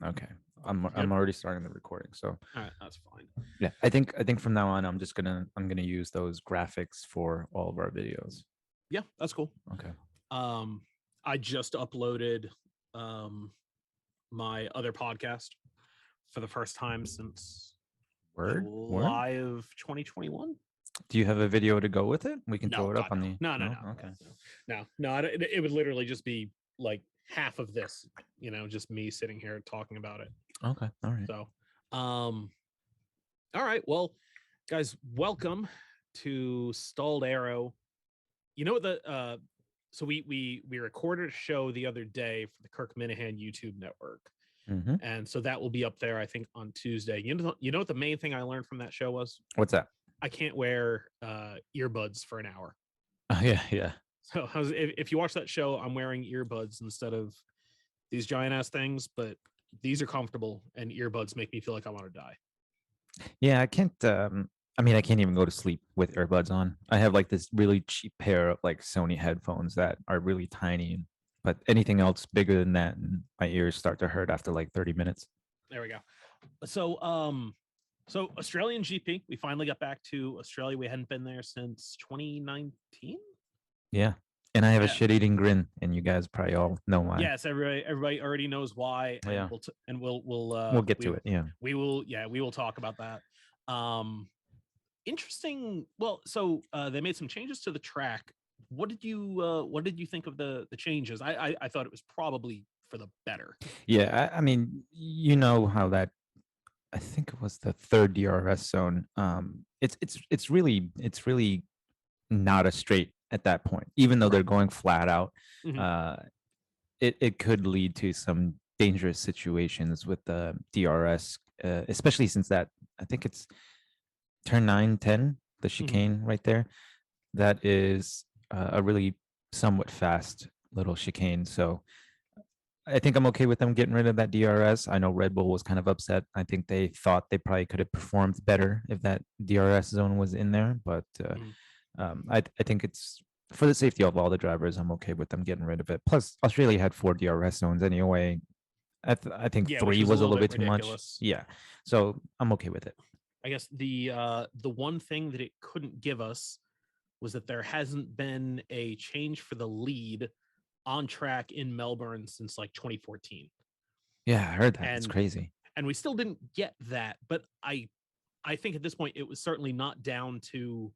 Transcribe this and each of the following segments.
Okay. I'm already starting the recording. So All right, that's fine. yeah, I think from now on I'm gonna use those graphics for all of our videos. Yeah, that's cool. Okay. Um, I just uploaded um my other podcast for the first time since Word. July of 2021. Do you have a video to go with it? We can No, throw it up God, on no, the no, no, no. no, Okay. no. It would literally just be like half of this, just me sitting here talking about it. Okay. All right. So, all right, well, guys, welcome to Stalled Aero. You know what so we recorded a show the other day for the Kirk Minahan YouTube network. Mm-hmm. And so that will be up there, I think, on Tuesday. You know what the main thing I learned from that show was? What's that? I can't wear earbuds for an hour. Oh, yeah, yeah. So if you watch that show, I'm wearing earbuds instead of these giant ass things, but these are comfortable, and earbuds make me feel like I want to die. Yeah, I can't. I mean, I can't even go to sleep with earbuds on. I have like this really cheap pair of like Sony headphones that are really tiny, but anything else bigger than that, and my ears start to hurt after like 30 minutes. There we go. So so Australian GP, we finally got back to Australia. We hadn't been there since 2019. Yeah, and I have a Yeah. shit-eating grin, and you guys probably all know why. Yes, everybody already knows why, and Yeah, we'll we'll get to it. Yeah. we will talk about that. Interesting. Well, so they made some changes to the track. What did you think of the changes? I thought it was probably for the better. Yeah, I mean, you know how that I think it was the third DRS zone. It's really not a straight at that point, even though they're Right. going flat out. Mhm. Uh, it could lead to some dangerous situations with the DRS, especially since that I think it's turn 9, 10, the Mhm. chicane right there. That is a really somewhat fast little chicane. So I think I'm okay with them getting rid of that DRS. I know Red Bull was kind of upset. I think they thought they probably could have performed better if that DRS zone was in there. But Mhm. I think it's for the safety of all the drivers. I'm okay with them getting rid of it. Plus, Australia had 4 DRS zones anyway. I think Yeah, which three was a was a little little bit bit too much. ridiculous. Yeah, so I'm okay with it. I guess the one thing that it couldn't give us was that there hasn't been a change for the lead on track in Melbourne since like 2014. Yeah, I heard that. It's And crazy. we still didn't get that, but I think at this point it was certainly not down to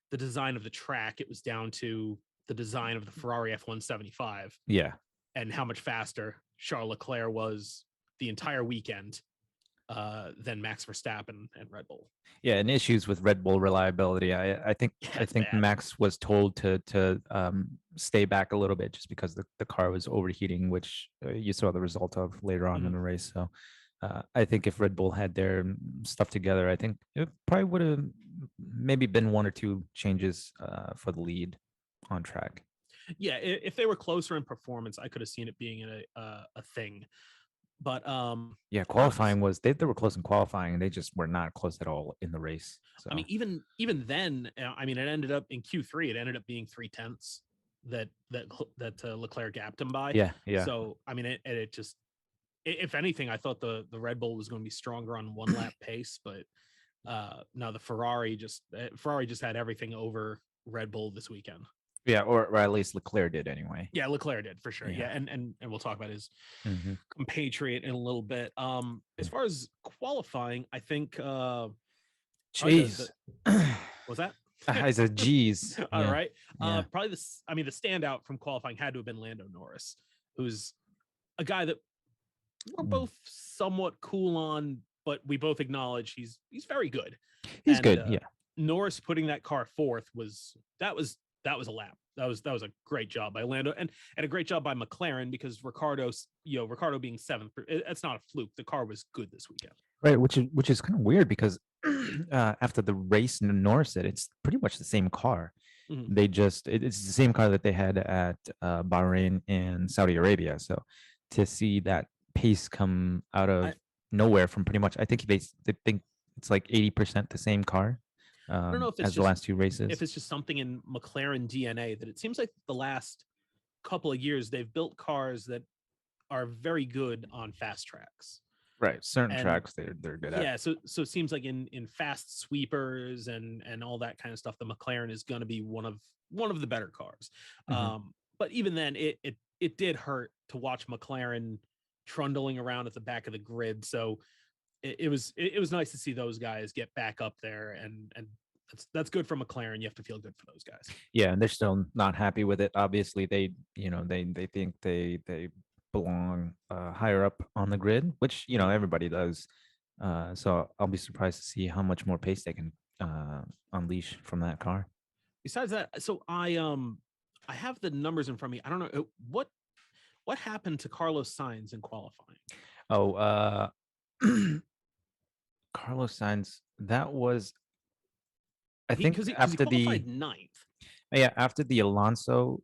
the design of the track. It was down to the design of the Ferrari F175 Yeah, and how much faster Charles Leclerc was the entire weekend than Max Verstappen and Red Bull. yeah, and issues with Red Bull reliability. I think Yeah, I it's think bad. Max was told to stay back a little bit just because the car was overheating, which you saw the result of later on in Mhm. the race. So I think if Red Bull had their stuff together, I think it probably would have maybe been one or two changes for the lead on track. Yeah, if they were closer in performance, I could have seen it being a thing. But Yeah, no, qualifying was they were close in qualifying, and they just were not close at all in the race. I mean, So even then, I mean, it ended up in Q3. It ended up being 3/10 that Leclerc gapped him by. yeah, yeah. So I mean, it just, if anything, I thought the Red Bull was going to be stronger on one lap pace, but no, the Ferrari just had everything over Red Bull this weekend. Yeah, or at least Leclerc did anyway. Yeah, Leclerc did for sure. Yeah, Yeah. and we'll talk about his Mm-hmm. compatriot in a little bit. As far as qualifying, I think probably the Jeez. was that. I said, geez. All Yeah. right. Yeah. Probably this. I mean, the standout from qualifying had to have been Lando Norris, who's a guy that we're Mm. both somewhat cool on, but we both acknowledge he's very good. He's And good. Yeah. Norris putting that car fourth was a lap. That was a great job by Lando, and a great job by McLaren, because Ricardo being seventh, it's not a fluke. The car was good this weekend. Right. Which is kind of weird because after the race, Norris said it's pretty much the same car. Mhm. They just it's the same car that they had at Bahrain and Saudi Arabia. So to see that pace come out I, of nowhere from pretty much, I think they think it's like 80% the same car I don't know if it's as the just last two races. something in McLaren DNA that it seems like the last couple of years they've built cars that are very good on fast tracks. Right. Certain And tracks they're good at. yeah, so it seems like in fast sweepers and all that kind of stuff, the McLaren is going to be one of the better cars. Mhm. But even then, it did hurt to watch McLaren trundling around at the back of the grid. So it was nice to see those guys get back up there, and that's good for McLaren. You have to feel good for those guys. Yeah, and they're still not happy with it. Obviously, they think they belong higher up on the grid, which Mhm. everybody does. So I'll be surprised to see how much more pace they can unleash from that car. Besides that, so I have the numbers in front of me. I don't know what happened to Carlos Sainz in qualifying. Oh, Carlos Sainz. That was, I He think, because he after the qualified ninth. yeah after the Alonso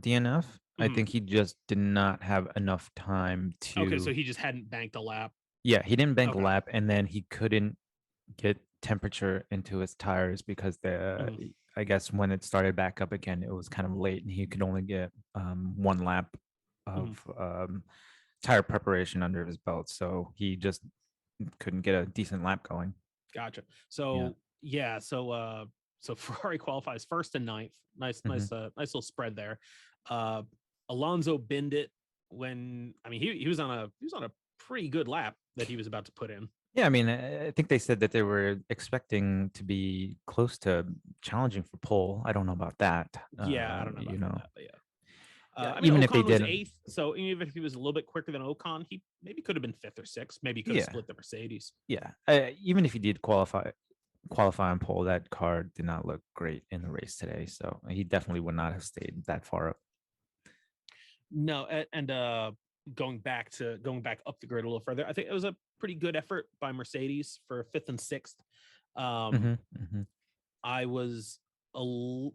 DNF. I Mhm. think he just did not have enough time Okay, so to. he just hadn't banked a lap. Yeah, he didn't bank a Okay. lap, and then he couldn't get temperature into his tires because Mhm. I guess when it started back up again, it was kind of late, and he could only get one lap Mhm. of tire preparation under his belt, so he just couldn't get a decent lap going. Gotcha. Yeah. So yeah, so Ferrari qualifies first and ninth. Nice, Hmm. nice little spread there. Uh Alonso binned it when I mean he was on a pretty good lap that he was about to put in. Yeah, I mean, I think they said that they were expecting to be close to challenging for pole. I don't know about that. Yeah, I don't know about that, but yeah. Yeah, I mean, even if they Ocon was did, eighth, so even if he was a little bit quicker than Ocon, he maybe could have been fifth or sixth. Maybe he could have yeah, split the Mercedes. yeah. Even if he did qualify on pole, that car did not look great in the race today. So he definitely would not have stayed that far up. No, and going back up the grid a little further, I think it was a pretty good effort by Mercedes for fifth and sixth. Um, Hmm. Hmm. I was a l-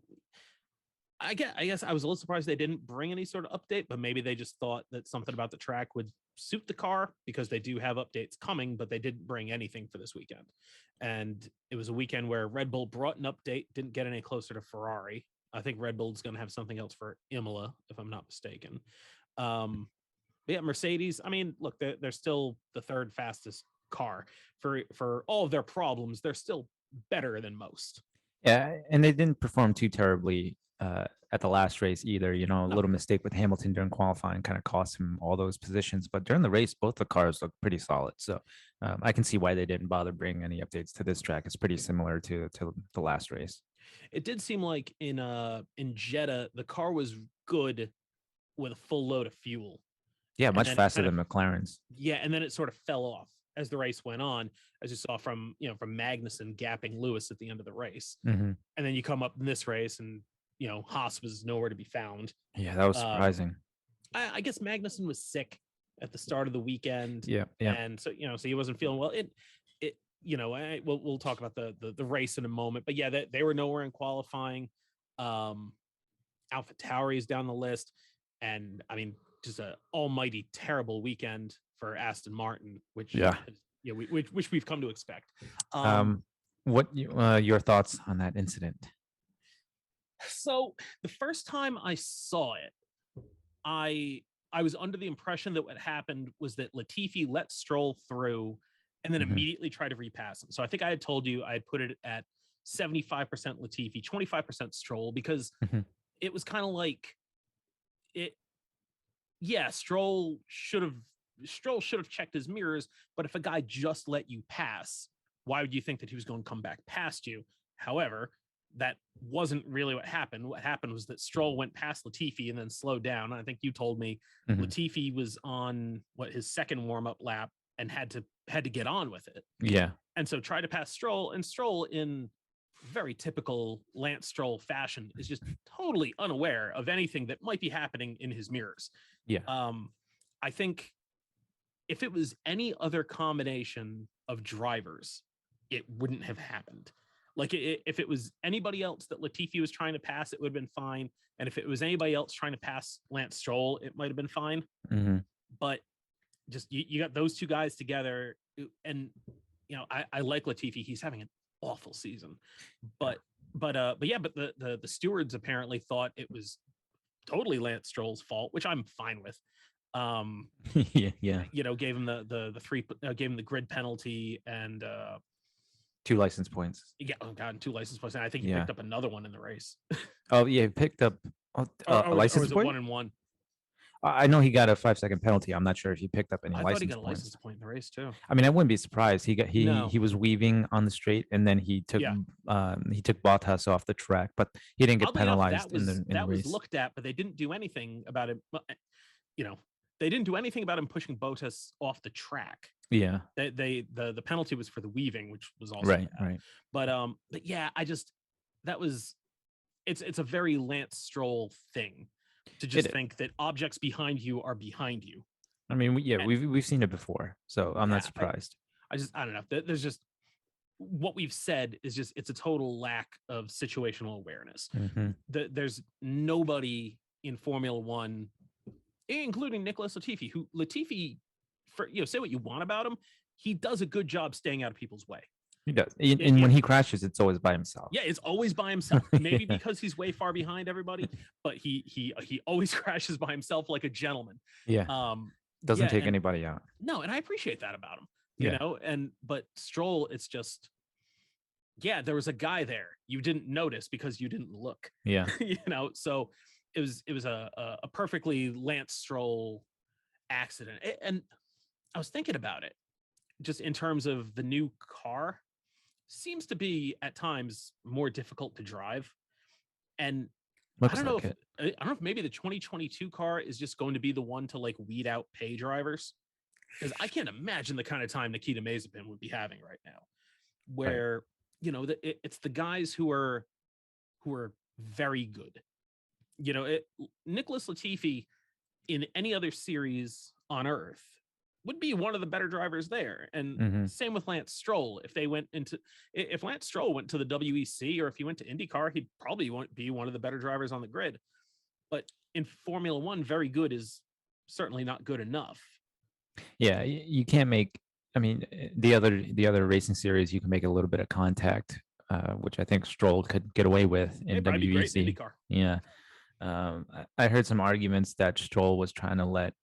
I guess I was a little surprised they didn't bring any sort of update, but maybe they just thought that something about the track would suit the car because they do have updates coming, but they didn't bring anything for this weekend. And it was a weekend where Red Bull brought an update, didn't get any closer to Ferrari. I think Red Bull's going to have something else for Imola, if I'm not mistaken. Um, but yeah, Mercedes. I mean, look, they're still the third fastest car for all of their problems. They're still better than most. Yeah, and they didn't perform too terribly at the last race either. A No, little mistake with Hamilton during qualifying kind of cost him all those positions. But during the race, both the cars looked pretty solid. So I can see why they didn't bother bringing any updates to this track. It's pretty similar to the last race. it did seem like in Jeddah the car was good with a full load of fuel, Yeah, and much then it faster kind of than McLaren's. yeah, and then it sort of fell off as the race went on, as you saw from from Magnussen gapping Lewis at the end of the race, Hmm. and then you come up in this race and Haas was nowhere to be found. Yeah, that was Um, surprising. I guess Magnuson was sick at the start of the weekend, Yeah, yeah. and so he wasn't feeling well. We'll talk about the race in a moment, but yeah, they were nowhere in qualifying. Um, Alpha Tauri is down the list, and I mean, just a almighty terrible weekend for Aston Martin, which Yeah. which we've come to expect. Um, Um, your thoughts on that incident? so the first time I saw it, I I was under the impression that what happened was that Latifi let Stroll through and then Hmm. immediately tried to repass him. So I think I had told you I had put it at 75% Latifi, 25% Stroll, because Hmm. it was kind of like it yeah, Stroll should have checked his mirrors, but if a guy just let you pass, why would you think that he was going to come back past you? However, that wasn't really what happened. What happened was that Stroll went past Latifi and then slowed down. I think you told me Hmm. Latifi was on his second warm up lap and had to get on with it, Yeah, and so tried to pass Stroll, and Stroll in very typical Lance Stroll fashion is just totally unaware of anything that might be happening in his mirrors. yeah, um, I think if it was any other combination of drivers, it wouldn't have happened. Like if it was anybody else that Latifi was trying to pass, it would have been fine. And if it was anybody else trying to pass Lance Stroll, it might have been fine. hmm, But just you got those two guys together, and I like Latifi. He's having an awful season, yeah. but yeah, but the stewards apparently thought it was totally Lance Stroll's fault, which I'm fine with. Yeah. Gave him the three, gave him the grid penalty, and 2 license points. yeah, oh god, and 2 license points. And I think he Yeah. picked up another one in the race, Oh, yeah, he picked up or a or license was it point? 1 and 1? I know he got a 5-second penalty. I'm not sure if he picked up any I thought he license got a license points. point in the race too. I mean, I wouldn't be surprised. No, He was weaving on the straight, and then yeah. he took Bottas off the track, but he didn't get Oddly enough, penalized in the that was race. looked at, but they didn't do anything about it. You know, they didn't do anything about him pushing Bottas off the track. Yeah. The penalty was for the weaving, which was also Right. bad. Right. But yeah, that was it's a very Lance Stroll thing to just think that objects behind you are behind you. I mean, we've seen it before, so I'm not surprised. I don't know. There's just what we've said is just it's a total lack of situational awareness. Mhm. There's nobody in Formula One, including Nicholas Latifi, who say what you want about him, he does a good job staying out of people's way. He does. And when he crashes, it's always by himself. Yeah, it's always by himself. Maybe because he's way far behind everybody, but he always crashes by himself like a gentleman. Yeah. Doesn't take anybody out. No, and I appreciate that about him. You know, but Stroll, it's just, yeah, there was a guy there you didn't notice because you didn't look. Yeah. So it was a perfectly Lance Stroll accident. And I was thinking about it just in terms of the new car seems to be at times more difficult to drive. And I don't know if maybe the 2022 car is just going to be the one to like weed out pay drivers, because I can't imagine the kind of time Nikita Mazepin would be having right now, where it's the guys who are very good. Nicholas Latifi in any other series on Earth would be one of the better drivers there, and same with Lance Stroll. If Lance Stroll went to the WEC, or if he went to IndyCar, he'd probably be one of the better drivers on the grid. But in Formula One, very good is certainly not good enough. Yeah, you can't make. I mean, the other racing series, you can make a little bit of contact, which I think Stroll could get away with in WEC. Be great in IndyCar. Yeah, I heard some arguments that Stroll was trying to let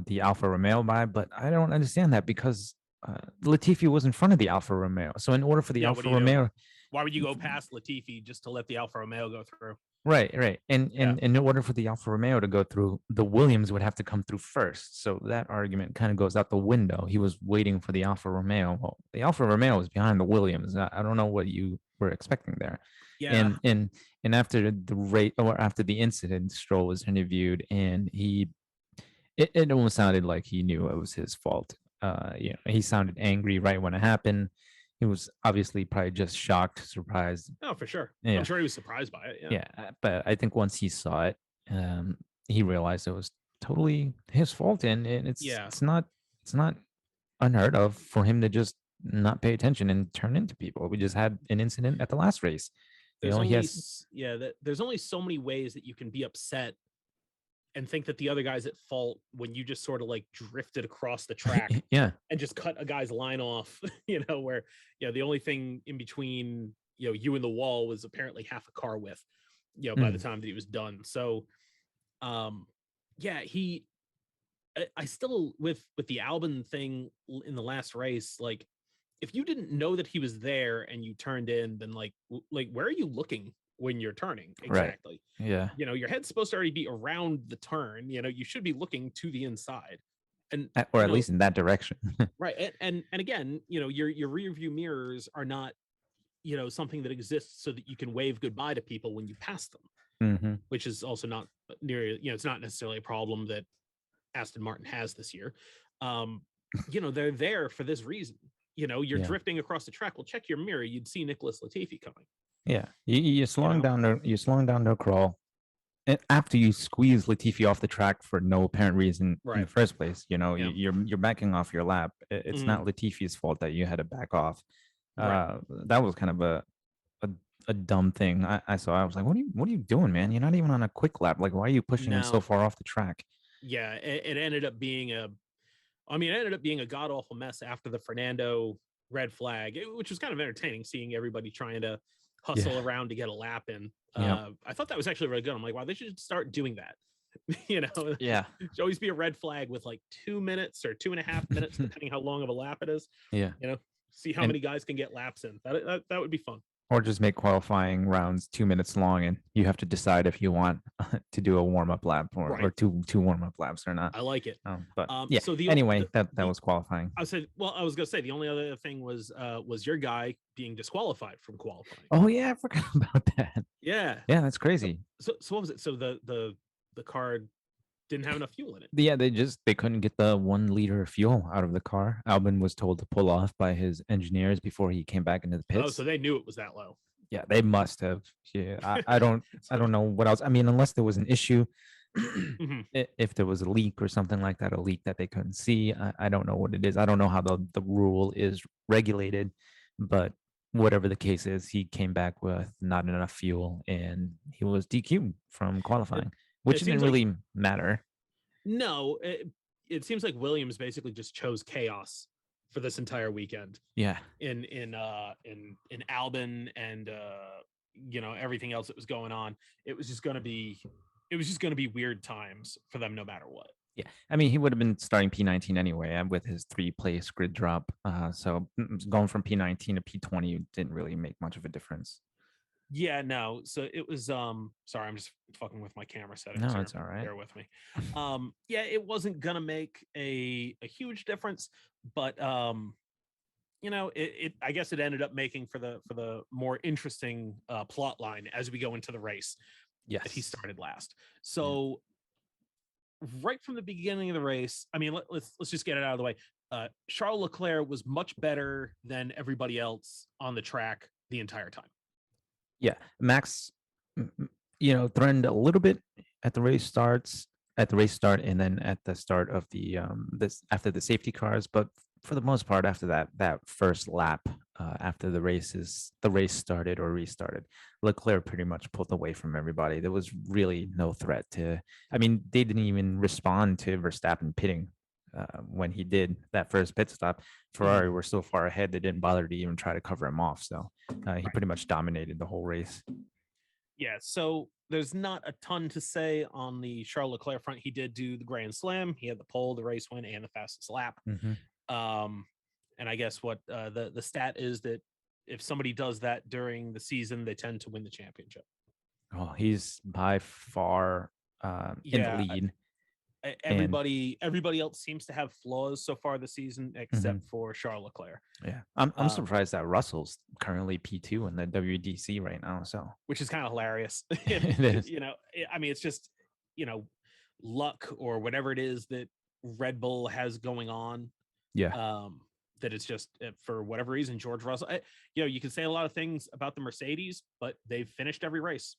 the Alfa Romeo by, but I don't understand that, because Latifi was in front of the Alfa Romeo. So in order for the Alfa Romeo, why would you go past Latifi just to let the Alfa Romeo go through? Right. And in order for the Alfa Romeo to go through, the Williams would have to come through first. So that argument kind of goes out the window. He was waiting for the Alfa Romeo. Well, the Alfa Romeo was behind the Williams. I don't know what you were expecting there. Yeah. And after the rate, or after the incident, Stroll was interviewed, and it almost sounded like he knew it was his fault. He sounded angry right when it happened. He was obviously probably just shocked, surprised. Oh, for sure. Yeah. I'm sure he was surprised by it. Yeah, but I think once he saw it, he realized it was totally his fault, and it's not unheard of for him to just not pay attention and turn into people. We just had an incident at the last race. There's there's only so many ways that you can be upset and think that the other guy's at fault when you just sort of like drifted across the track and just cut a guy's line off, where, the only thing in between, you and the wall was apparently half a car width, by the time that he was done. So, I still, with the Albon thing in the last race, like, if you didn't know that he was there and you turned in, then like where are you looking when you're turning? Exactly. Right. Yeah. Your head's supposed to already be around the turn. You should be looking to the inside, and or at least in that direction. Right. And again, your rear view mirrors are not, something that exists so that you can wave goodbye to people when you pass them, which is also not near, it's not necessarily a problem that Aston Martin has this year. They're there for this reason. You're drifting across the track. Well, check your mirror. You'd see Nicholas Latifi coming. Yeah, you're slowing down the crawl, and after you squeeze Latifi off the track for no apparent reason in the first place. You're backing off your lap. It's not Latifi's fault that you had to back off. That was kind of a dumb thing I saw. I was like, what are you doing, man? You're not even on a quick lap. Like, why are you pushing him so far off the track? Yeah, it ended up being a god awful mess after the Fernando red flag, which was kind of entertaining, seeing everybody trying to hustle around to get a lap in. I thought that was actually really good. I'm like, wow, they should start doing that. you know, Yeah. should always be a red flag with like 2 minutes or 2.5 minutes, depending how long of a lap it is. Yeah. You know, see how And many guys can get laps in. That would be fun. or just make qualifying rounds 2 minutes long, and you have to decide if you want to do a warm up lap or Right. two warm up laps or not. I like it. But yeah. So Anyway, that was qualifying. I said, well, I was gonna say the only other thing was your guy being disqualified from qualifying. Oh yeah, I forgot about that. Yeah. Yeah, that's crazy. So what was it? So the car didn't have enough fuel in it. Yeah, they couldn't get the 1 liter of fuel out of the car. Albon was told to pull off by his engineers before he came back into the Oh, pits. so they knew it was that low. Yeah, they must have. Yeah, I don't know what else. I mean, unless there was an issue, Mhm. if there was a leak or something like that, a leak that they couldn't see. I don't know what it is. I don't know how the rule is regulated, but whatever the case is, he came back with not enough fuel and he was DQ'd from It, qualifying, which it didn't seems like really matter. no. It seems like Williams basically just chose chaos for this entire weekend Yeah. in Albon and everything else that was going on. It was just going to be weird times for them no matter what. Yeah, I mean, he would have been starting P19 anyway with his 3 place grid drop. So going from P19 to P20 didn't really make much of a difference. Yeah, no. So it was sorry, I'm just fucking with my camera settings No, here. it's all right. Bear with me. Yeah, it wasn't gonna make a huge difference, but it I guess it ended up making for the more interesting plot line as we go into the race that he Yes. started last. So right from the beginning of the race, I mean, let's just get it out of the way. Charles Leclerc was much better than everybody else on the track the entire time. Yeah, Max, threatened a little bit at the race start, and then at the start of the this after the safety cars, but for the most part, after that first lap, after the race started or restarted, Leclerc pretty much pulled away from everybody. There was really no threat to. I mean, they didn't even respond to Verstappen pitting when he did that first pit stop. Ferrari were so far ahead they didn't bother to even try to cover him off. So he pretty much dominated the whole race. Yeah, so there's not a ton to say on the Charles Leclerc front. He did do the Grand Slam. He had the pole, the race win, and the fastest lap. And I guess what the stat is that if somebody does that during the season, they tend to win the championship. Oh, he's by far in the lead. Everybody else seems to have flaws so far this season, except for Charles Leclerc. Yeah, I'm surprised that Russell's currently P2 in the WDC right now. So, which is kind of hilarious. It is. I mean, it's just luck or whatever it is that Red Bull has going on. Yeah. That it's just for whatever reason, George Russell. You can say a lot of things about the Mercedes, but they've finished every race.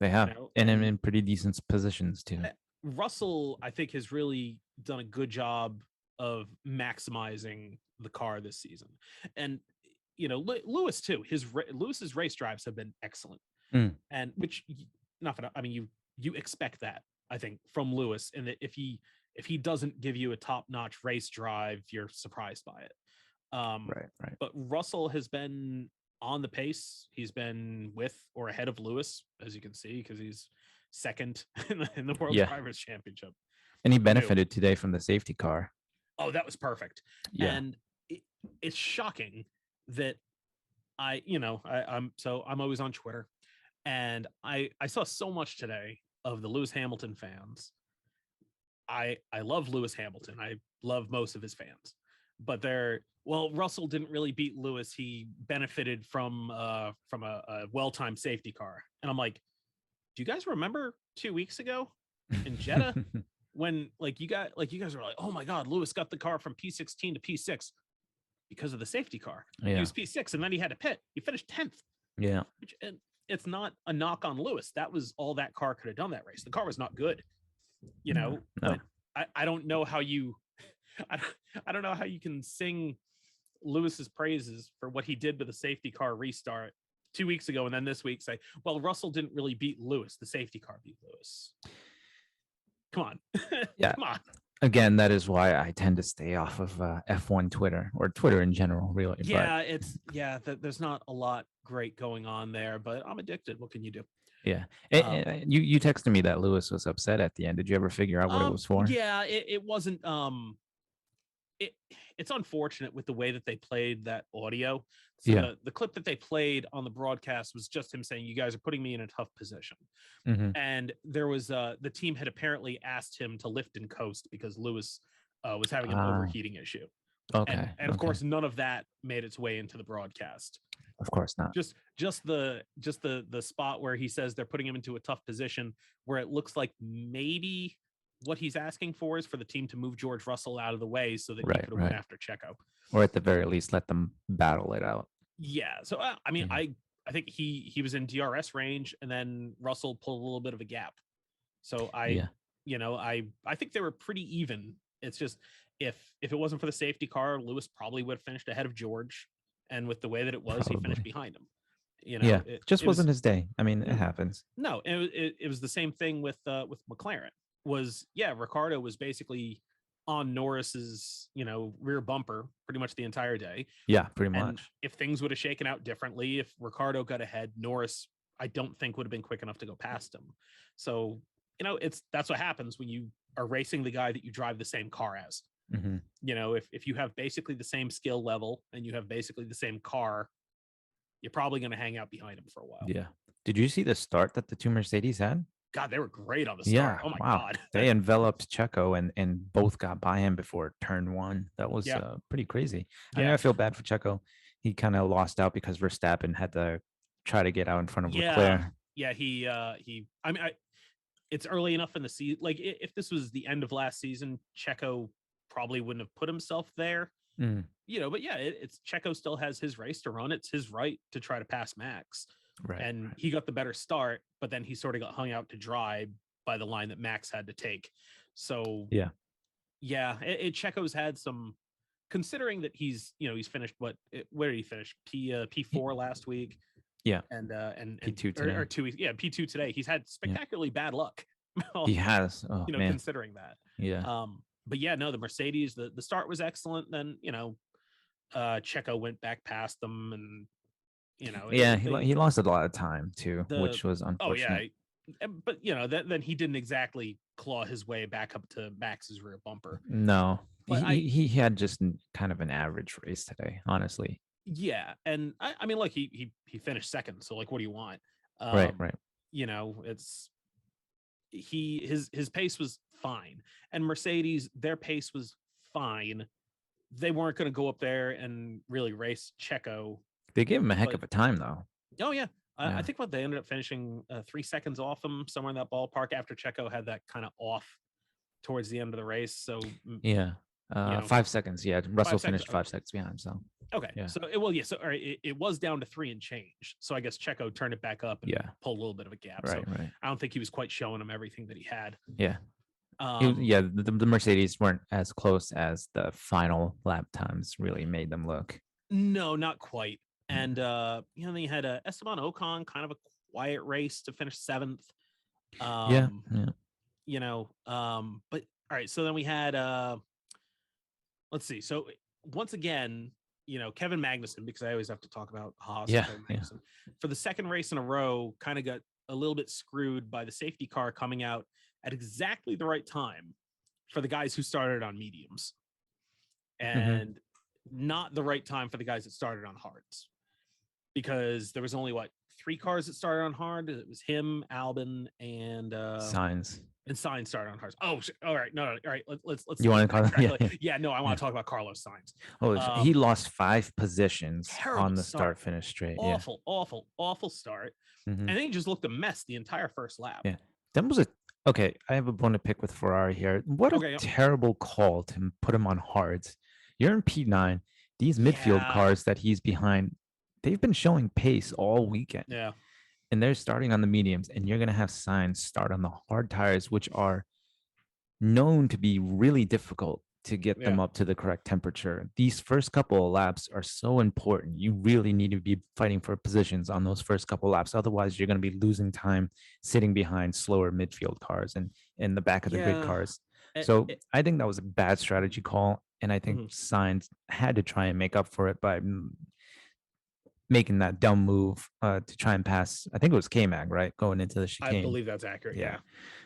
They have, and in pretty decent positions too. Russell, I think, has really done a good job of maximizing the car this season, and Lewis too. Lewis's race drives have been excellent, and which you expect that, I think, from Lewis, and that if he doesn't give you a top-notch race drive, you're surprised by it. Right. But Russell has been on the pace. He's been with or ahead of Lewis, as you can see, because he's second in the World Drivers' Championship. And he benefited today from the safety car. Oh, that was perfect. Yeah. And it's shocking that I'm always on Twitter, and I saw so much today of the Lewis Hamilton fans. I love Lewis Hamilton. I love most of his fans, but Russell didn't really beat Lewis. He benefited from a well-timed safety car. And I'm like, do you guys remember 2 weeks ago in Jeddah when you guys were like, oh my God, Lewis got the car from P16 to P6 because of the safety car. Yeah. He was P6 and then he had to pit. He finished 10th. Yeah. And it's not a knock on Lewis. That was all that car could have done that race. The car was not good. No. But I don't know how you I don't know how you can sing Lewis's praises for what he did with the safety car restart 2 weeks ago, and then this week say, well, Russell didn't really beat Lewis. The safety car beat Lewis. Come on. Yeah. Come on. Again, that is why I tend to stay off of F1 Twitter or Twitter in general, really. But There's not a lot great going on there, but I'm addicted. What can you do? yeah, Um, you texted me that Lewis was upset at the end. Did you ever figure out what it was for? yeah, it wasn't. It it's unfortunate with the way that they played that audio. So Yeah. the clip that they played on the broadcast was just him saying, "You guys are putting me in a tough position." Hmm. And there was the team had apparently asked him to lift and coast because Lewis was having an Ah, overheating issue, okay. and of Okay. course none of that made its way into the broadcast. Of course not. Just the spot where he says they're putting him into a tough position, where it looks like maybe what he's asking for is for the team to move George Russell out of the way so that he Right. could have went Right. after Checo. Or at the very least, let them battle it out. Yeah, so I mean, Mhm. I think he was in DRS range, and then Russell pulled a little bit of a gap. So Yeah. I think they were pretty even. It's just if it wasn't for the safety car, Lewis probably would have finished ahead of George, and with the way that it was, he finished Probably. behind him. Yeah. Just It was wasn't his day. I mean, it mm, happens. no, it was the same thing with McLaren. Was yeah, Ricardo was basically on Norris's rear bumper pretty much the entire day. Yeah, pretty And much. if things would have shaken out differently, if Ricardo got ahead, Norris, I don't think would have been quick enough to go past him. So, that's what happens when you are racing the guy that you drive the same car as. Hmm. If you have basically the same skill level and you have basically the same car, you're probably going to hang out behind him for a while. Yeah. Did you see the start that the two Mercedes had? God, they were great on the Yeah. start. Oh my Wow. God. They enveloped Checo and both got by him before turn one. That was Yeah. pretty crazy. I mean, Yeah. I feel bad for Checo. He kind of lost out because Verstappen had to try to get out in front of Yeah. Leclerc. Yeah. I mean, it's early enough in the season. Like if this was the end of last season, Checo probably wouldn't have put himself there. Mm, But yeah, it's Checo still has his race to run. It's his right to try to pass Max. right. And Right. he got the better start, but then he sort of got hung out to dry by the line that Max had to take. So Yeah. Checo's had some, considering that he's finished where did he finish? P4 last week. Yeah. And P2 or today. 2 weeks. Yeah, P2 today. He's had spectacularly bad luck. He has. Oh man. Considering that. Yeah. But yeah, no, the Mercedes, the start was excellent. Then, Checo went back past them, and Yeah. He lost a lot of time too, the which was oh yeah, unfortunate. but then he didn't exactly claw his way back up to Max's rear bumper. No, But he had just kind of an average race today, honestly. yeah, and I mean, like he finished second, so like, what do you want? Right. Right. It's his pace was fine, and Mercedes, their pace was fine. They weren't going to go up there and really race Checo. They gave him a heck But- of a time though. Oh yeah. Yeah. I think they ended up finishing 3 seconds off him, somewhere in that ballpark, after Checo had that kind of off towards the end of the race. So Yeah. 5 seconds. Yeah. Russell 5 seconds, finished 5 seconds behind. So okay. Yeah. So so all right, it was down to 3 and change. So I guess Checo turned it back up and yeah. pulled a little bit of a gap. Right. So Right. I don't think he was quite showing him everything that he had. Yeah. Um, Yeah. The Mercedes weren't as close as the final lap times really made them look. No, not quite. And then you had Esteban Ocon, kind of a quiet race to finish 7th. Yeah. But all right, so then we had let's see. So once again, Kevin Magnussen, because I always have to talk about Haas. Yeah, Kevin Magnussen, for the second race in a row, kind of got a little bit screwed by the safety car coming out at exactly the right time for the guys who started on mediums, and not the right time for the guys that started on hards, because there was only 3 cars that started on hard. It was him, Albon, and Signs. And Sainz started on hards. Oh, all right, no, all right. Let's. You want to call him? Yeah, no, I want to talk about Carlos Sainz. Oh, he lost 5 positions on the start finish straight. Awful start. And then he just looked a mess the entire first lap. Yeah, that was okay. I have a bone to pick with Ferrari here. What a terrible call to put him on hards. You're in P9. These midfield cars that he's behind, they've been showing pace all weekend. Yeah. And they're starting on the mediums, and you're going to have Sainz start on the hard tires, which are known to be really difficult to get them up to the correct temperature. These first couple of laps are so important. You really need to be fighting for positions on those first couple of laps. Otherwise, you're going to be losing time sitting behind slower midfield cars and in the back of the grid cars. Eh, So eh, I think that was a bad strategy call, and I think mhm. Signs had to try and make up for it by making that dumb move to try and pass. I think it was K-Mag, right, going into the I chicane. believe that's accurate. Yeah. Yeah.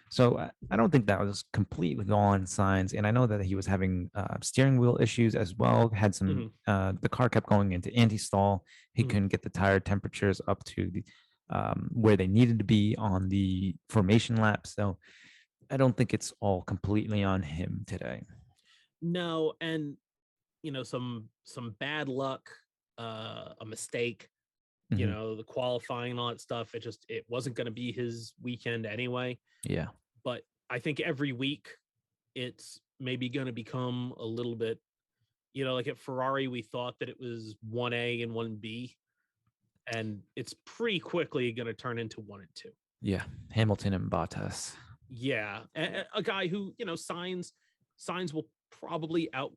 So I don't think that was completely on Signs, and I know that he was having steering wheel issues as well. Had some Hmm. the car kept going into anti-stall. He Hmm. couldn't get the tire temperatures up to the where they needed to be on the formation lap. So I don't think it's all completely on him today. No, and some bad luck, a mistake. Hmm. The qualifying and all that stuff. It wasn't going to be his weekend anyway. Yeah. But I think every week it's maybe going to become a little bit. Like at Ferrari, we thought that it was 1A and 1B, and it's pretty quickly going to turn into 1 and 2. Yeah. Hamilton and Bottas. Yeah, a guy who signs will probably out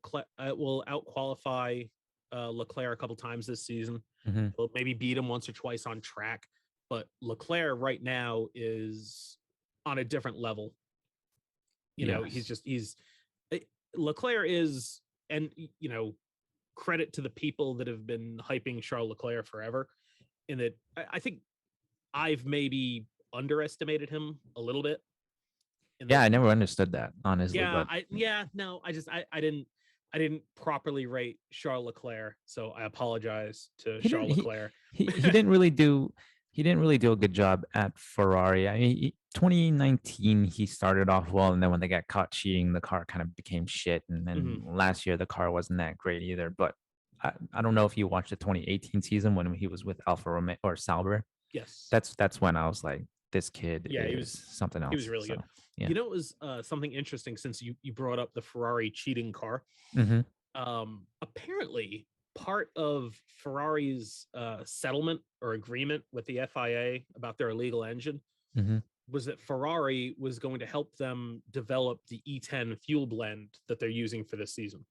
qualify Leclerc a couple times this season. Hmm. He'll maybe beat him once or twice on track, but Leclerc right now is on a different level. Yes. Eh, Leclerc is, and credit to the people that have been hyping Charles Leclerc forever. In that, I think I've maybe underestimated him a little bit. In Yeah, that, I never understood that, honestly, yeah, but no, I didn't properly rate Charles Leclerc, so I apologize to he didn't Charles Leclerc. he didn't really do a good job at Ferrari. I mean, 2019 he started off well, and then when they got caught cheating, the car kind of became shit. And then Mhm. last year the car wasn't that great either. But I don't know if you watched the 2018 season when he was with Alfa Romeo or Sauber. Yes, That's when I was like, this kid yeah, he is was something he was else. really So good. yeah. It was something interesting since you brought up the Ferrari cheating car. Hmm. Apparently, part of Ferrari's settlement or agreement with the FIA about their illegal engine Hmm. was that Ferrari was going to help them develop the E10 fuel blend that they're using for this season.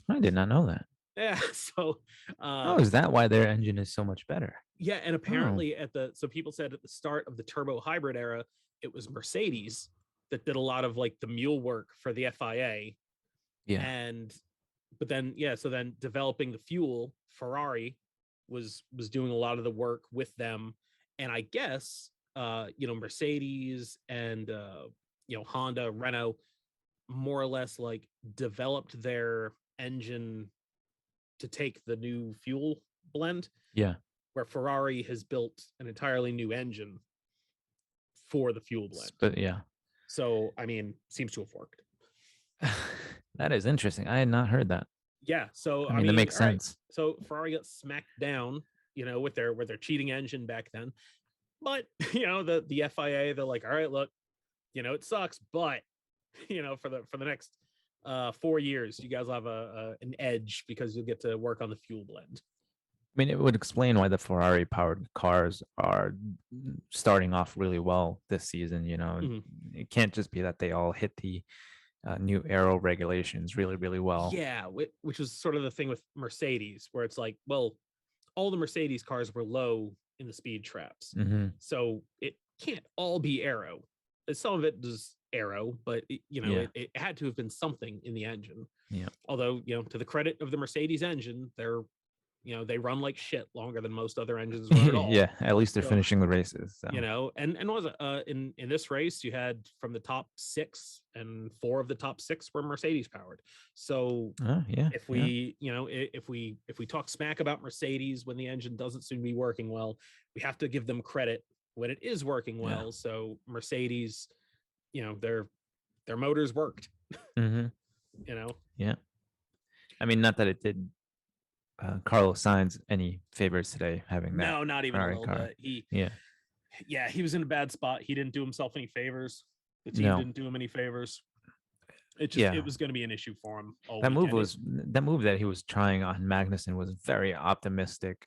I did not know that. Yeah, so Oh, is that why their engine is so much better? yeah, and Oh, apparently so people said at the start of the turbo hybrid era, it was Mercedes that did a lot of like the mule work for the FIA, yeah. and but then so then developing the fuel, Ferrari was doing a lot of the work with them, and I guess Mercedes and Honda, Renault more or less like developed their engine to take the new fuel blend, Yeah. where Ferrari has built an entirely new engine for the fuel blend. But yeah. So, I mean, seems to have worked. That is interesting. I had not heard that. Yeah. So, I I mean, that mean, makes all right. sense. So Ferrari got smacked down, with their cheating engine back then. But the FIA, they're like, all right, look, it sucks, but for the next 4 years, you guys will have an edge because you'll get to work on the fuel blend. I mean, it would explain why the Ferrari powered cars are starting off really well this season. Mhm. It can't just be that they all hit the new Aero regulations really, really well. Yeah, which was sort of the thing with Mercedes, where it's like, well, all the Mercedes cars were low in the speed traps, Hmm. so it can't all be Aero. Some of it was Aero, but Yeah. it had to have been something in the engine. Yeah. Although, to the credit of the Mercedes engine, they run like shit longer than most other engines run at all. Yeah. At least they're So, finishing the races. So, and was it in this race you had from the top six, and four of the top six were Mercedes powered. So yeah. if Yeah. we if we talk smack about Mercedes when the engine doesn't seem to be working well, we have to give them credit when it is working Yeah. well. So Mercedes, their motors worked. Hmm. you know Yeah. I mean, not that it did Carlos Sainz any favors today having that no, not even a Ferrari little car. bit. he Yeah. Yeah, he was in a bad spot. He didn't do himself any favors. The team No. didn't do him any favors. It Yeah. was going to be an issue for him all That move weekend. was that move that he was trying on Magnussen was very optimistic.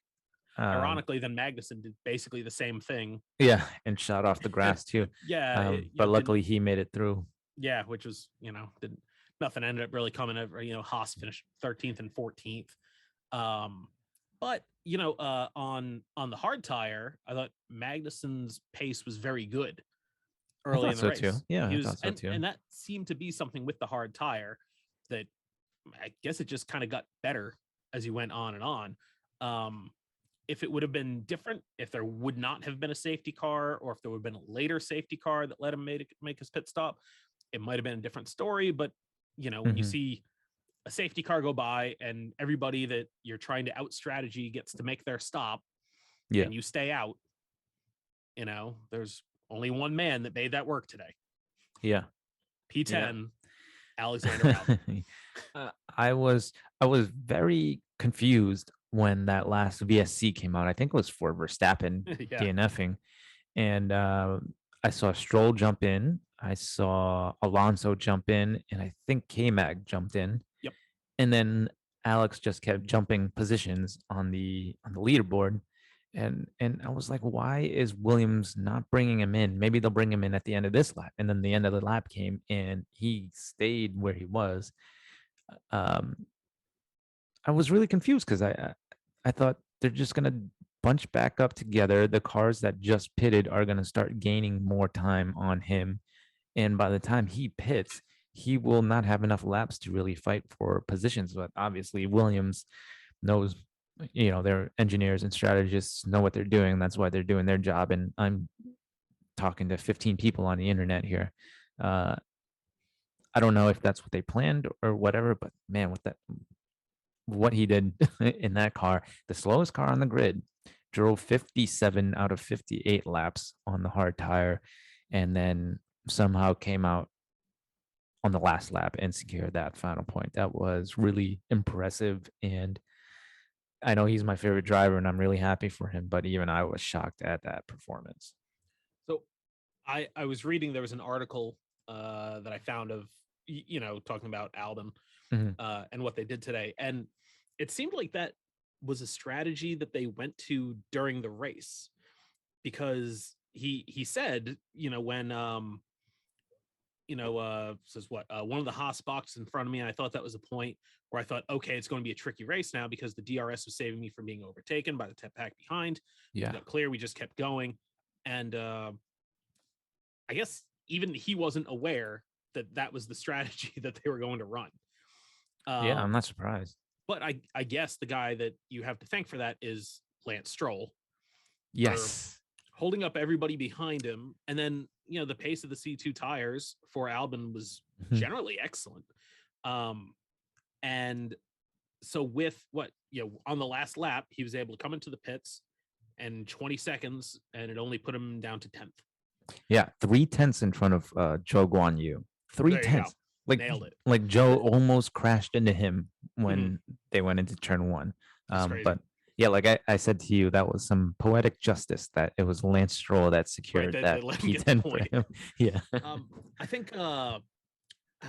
Ironically, then Magnussen did basically the same thing. Yeah, and shot off the And grass too. yeah, But didn't. luckily he made it through. Yeah, which was didn't nothing ended up really coming over. Haas finished 13th and 14th. But on the hard tire, I thought Magnussen's pace was very good. I early thought in the so too. race. Yeah, He I was, thought so too. and that seemed to be something with the hard tire that I guess it just kind of got better as he went on and on. Um, if it would have been different, if there would not have been a safety car, or if there would have been a later safety car that let him make his pit stop, it might have been a different story. But when you Hmm. see a safety car go by and everybody that you're trying to out strategy gets to make their stop, Yeah, and you stay out, there's only one man that made that work today. yeah, yeah. P10, Alexander Albon. I was very confused when that last VSC came out. I think it was for Verstappen Yeah. DNFing, and I saw Stroll jump in. I saw Alonso jump in, and I think K-Mag jumped in. Yep. And then Alex just kept jumping positions on the leaderboard, and I was like, why is Williams not bringing him in? Maybe they'll bring him in at the end of this lap. And then the end of the lap came, and he stayed where he was. Um, I was really confused because I thought they're just gonna bunch back up together. The cars that just pitted are gonna start gaining more time on him, and by the time he pits, he will not have enough laps to really fight for positions. But obviously, Williams knows, their engineers and strategists know what they're doing. That's why they're doing their job. And I'm talking to 15 people on the internet here. Uh, I don't know if that's what they planned or whatever, but man, what he did in that car, the slowest car on the grid, drove 57 out of 58 laps on the hard tire, and then somehow came out on the last lap and secured that final point. That was really impressive. And I know he's my favorite driver and I'm really happy for him, but even I was shocked at that performance. So I was reading, there was an article that I found of talking about Albon Mhm. and what they did today, and it seemed like that was a strategy that they went to during the race, because he said, when says what, one of the Haas boxes in front of me, and I thought that was a point where I thought, okay, it's going to be a tricky race now because the DRS was saving me from being overtaken by the pack behind. We Yeah. got clear, we just kept going, and I guess even he wasn't aware that that was the strategy that they were going to run. Yeah. I'm Um, not surprised. but I guess the guy that you have to thank for that is Lance Stroll, for Yes. holding up everybody behind him. And then, the pace of the C2 tires for Albon was Mhm. generally excellent. Um, and so with what, on the last lap, he was able to come into the pits in 20 seconds, and it only put him down to 10th. Yeah. 3/10 in front of Joe Guan Yu. Three There you go. tenths. Like, Nailed it. like Joe almost crashed into him Mhm. when they went into turn one. It's crazy. But yeah, like I said to you, that was some poetic justice that it was Lance Stroll that Right. secured They that let him get the P10 for point. him. Yeah. I think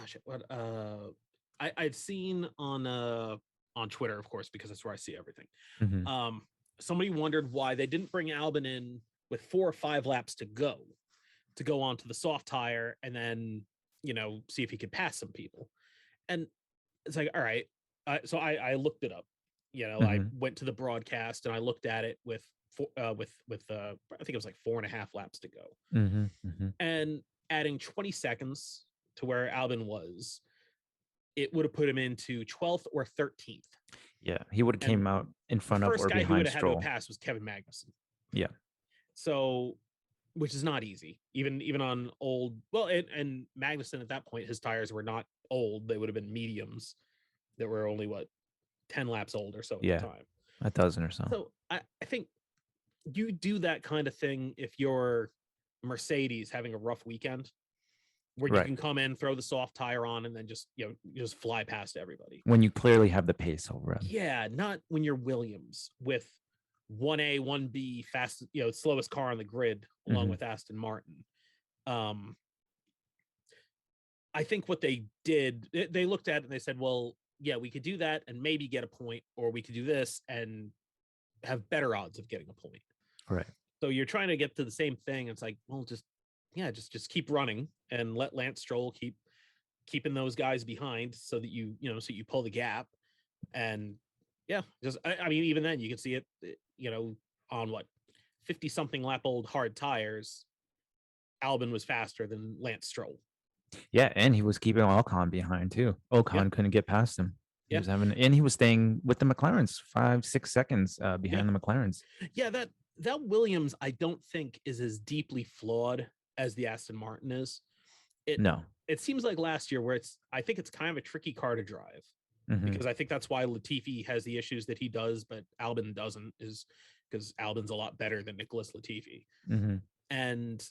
shit, what I've seen on Twitter, of course, because that's where I see everything. Mhm. Somebody wondered why they didn't bring Albon in with 4 or 5 laps to go onto the soft tire, and then see if he could pass some people. And it's like, all right. So I looked it up. I Mhm. went to the broadcast and I looked at it with I think it was like 4.5 laps to go, Mhm. Mhm. and adding 20 seconds to where Albin was, it would have put him into 12th or 13th. Yeah, he would have And came out in the front of first or guy who would behind have had to have Stroll. passed was Kevin Magnussen. Yeah. So, which is not easy, even on old. Well, and Magnussen at that point, his tires were not old; they would have been mediums that were only 10 laps old or so at the Yeah. time. A dozen or so. So I think you do that kind of thing if you're Mercedes having a rough weekend, where you Right. can come in, throw the soft tire on, and then just fly past everybody. When you clearly have the pace over him. Yeah, not when you're Williams with 1A, 1B, fast, slowest car on the grid, along Mhm. with Aston Martin. Um, I think what they did, they looked at it and they said, well, yeah, we could do that and maybe get a point, or we could do this and have better odds of getting a point. Right. So you're trying to get to the same thing. It's like, well, just keep running and let Lance Stroll keeping those guys behind, so that so you pull the gap. And yeah, just I mean, even then you can see it, on what, 50 something lap old hard tires. Albon was faster than Lance Stroll. Yeah, and he was keeping Ocon behind too. Yeah, Ocon couldn't get past him. He yeah, was having, and he was staying with the McLarens 5-6 seconds yeah, behind the McLarens. yeah. That Williams, I don't think is as deeply flawed as the Aston Martin is. It No. it seems like last year where I think it's kind of a tricky car to drive Hmm. because I think that's why Latifi has the issues that he does, but Albon doesn't, is because Albon's a lot better than Nicholas Latifi. Hmm. And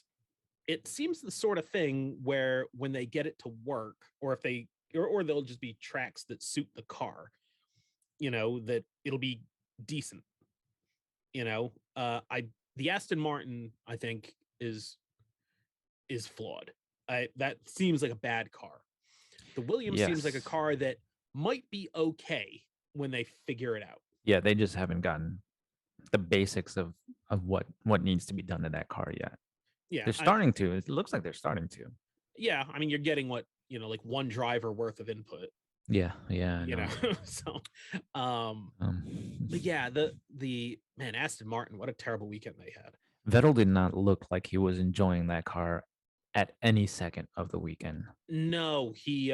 it seems the sort of thing where when they get it to work, or if they or they'll just be tracks that suit the car, that it'll be decent. I the Aston Martin, I think, is flawed. That seems like a bad car. The Williams seems like a Yes. car that might be okay when they figure it out. Yeah, they just haven't gotten the basics of what needs to be done to that car yet. Yeah, They're starting to. It looks like they're starting to. yeah. I mean, you're getting what like one driver worth of input. Yeah, yeah, I You know. know, so, Um, but yeah, the man Aston Martin, what a terrible weekend they had. Vettel did not look like he was enjoying that car at any second of the weekend. No, he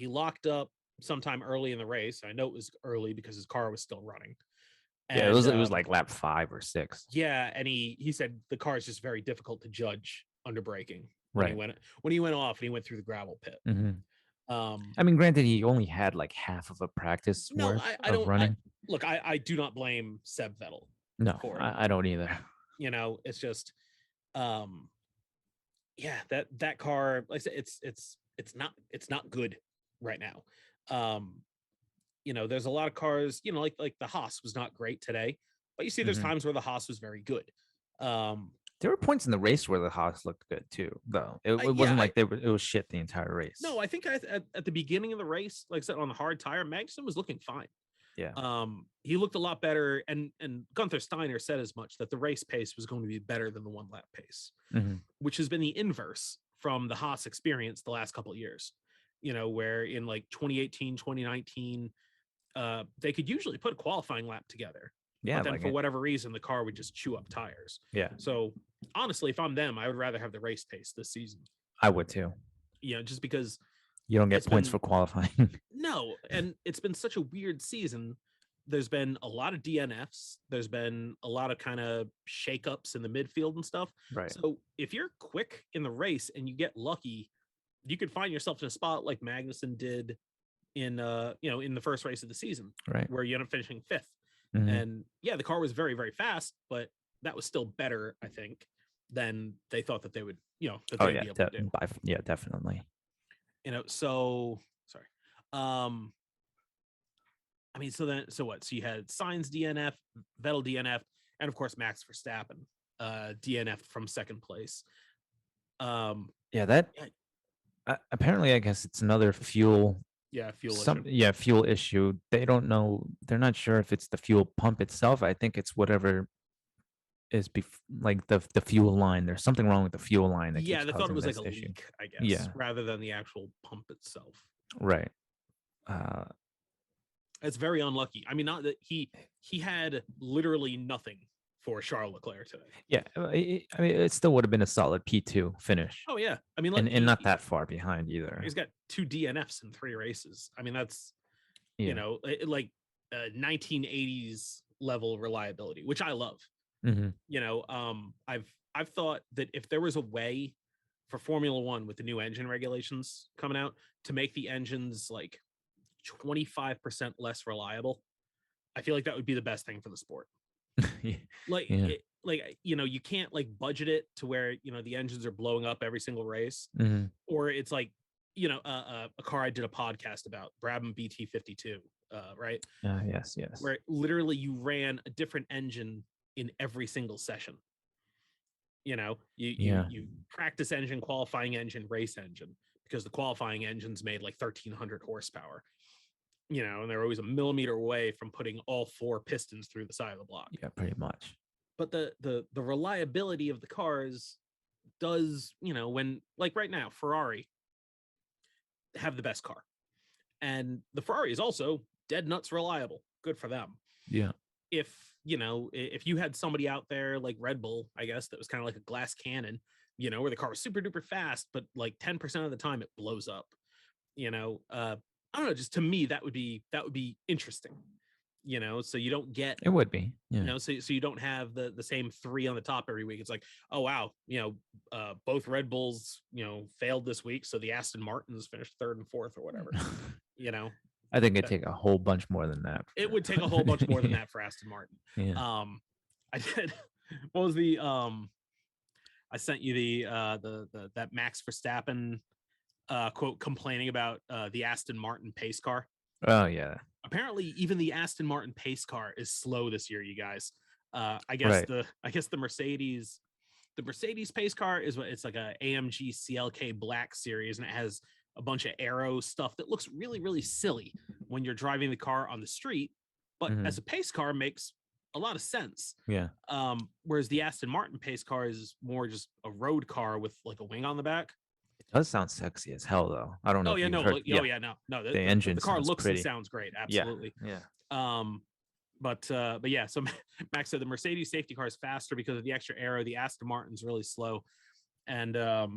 locked up sometime early in the race. I know it was early because his car was still running. Yeah, And it was like lap 5 or 6. yeah, and he said the car is just very difficult to judge under braking when Right. he went off and he went through the gravel pit. Hmm. Um I mean, granted, he only had like half of a practice no, worth I of don't I running. look, I do not blame Seb Vettel No, for it. I don't either. It's just um yeah, that car, like I said, it's not good right now. There's a lot of cars, like the Haas was not great today, but you see there's Hmm. times where the Haas was very good. There were points in the race where the Haas looked good too, though. It Yeah, wasn't like it was shit the entire race. no, I think at the beginning of the race, like I said, on the hard tire, Magnussen was looking fine. Yeah. He looked a lot better, and Gunther Steiner said as much, that the race pace was going to be better than the one lap pace, Hmm. which has been the inverse from the Haas experience the last couple of years. Where in like 2018, 2019, they could usually put a qualifying lap together, Yeah, but then like for it. whatever reason, the car would just chew up tires. Yeah, So honestly, if I'm them, I would rather have the race pace this season. I would too. Just because You don't get it's points been for qualifying. no, and it's been such a weird season. There's been a lot of DNFs. There's been a lot of kind of shakeups in the midfield and stuff. Right. So if you're quick in the race and you get lucky, you could find yourself in a spot like Magnussen did in in the first race of the season, Right. where you end up finishing 5th. Mhm. And yeah, the car was very, very fast, but that was still better, I think, than they thought that they would, that Oh they'd yeah, be able to do. yeah, definitely. So sorry. Um, I mean, so what? So you had Sainz DNF, Vettel DNF, and of course Max Verstappen DNF from second place. Yeah, that Yeah. apparently, I guess it's another fuel. Yeah, fuel issue. Yeah, fuel issue. They don't know. They're not sure if it's the fuel pump itself. I think it's whatever is like the fuel line. There's something wrong with the fuel line that Yeah, keeps they thought it causing was like this a issue. leak, I guess, Yeah. rather than the actual pump itself. Right. It's very unlucky. I mean, not that he had literally nothing for Charles Leclerc today. Yeah, I mean, it still would have been a solid P2 finish. Oh yeah, I mean, and not that far behind either. He's got 2 DNFs in 3 races. I mean, that's Yeah. like 1980s level reliability, which I love. Hmm. I've thought that if there was a way for Formula One with the new engine regulations coming out to make the engines like 25% less reliable, I feel like that would be the best thing for the sport. Like, Yeah. you can't like budget it to where the engines are blowing up every single race, Mhm. or it's like a car I did a podcast about, Brabham BT52, right? Yes. Where literally you ran a different engine in every single session. You practice engine, qualifying engine, race engine, because the qualifying engines made like 1,300 horsepower. And they're always a millimeter away from putting all 4 pistons through the side of the block. Yeah, pretty much. But the reliability of the cars does, when, like right now, Ferrari have the best car, and the Ferrari is also dead nuts reliable. Good for them. Yeah. If you had somebody out there like Red Bull, I guess, that was kind of like a glass cannon, where the car was super duper fast, but like 10% of the time it blows up. I don't know. Just to me, that would be interesting. So you don't get It would be. Yeah. so you don't have the same three on the top every week. It's like, oh wow, both Red Bulls failed this week, so the Aston Martins finished third and fourth or whatever. I think it'd take a whole bunch more than that. It would take a whole bunch more than that for Aston Martin. Yeah. I did. What was the I sent you the that Max Verstappen quote complaining about the Aston Martin pace car. Oh yeah. Apparently, even the Aston Martin pace car is slow this year, you guys. I guess the Mercedes pace car is what it's like a AMG CLK Black series, and it has a bunch of Aero stuff that looks really, really silly when you're driving the car on the street, but as a pace car makes a lot of sense. Yeah. Whereas the Aston Martin pace car is more just a road car with like a wing on the back. It does sound sexy as hell, though. I don't know. Oh yeah, no. Heard, No. The engine. The car looks pretty. and sounds great. Absolutely. Yeah. But yeah. So Max said the Mercedes safety car is faster because of the extra aero. The Aston Martin's really slow, and oh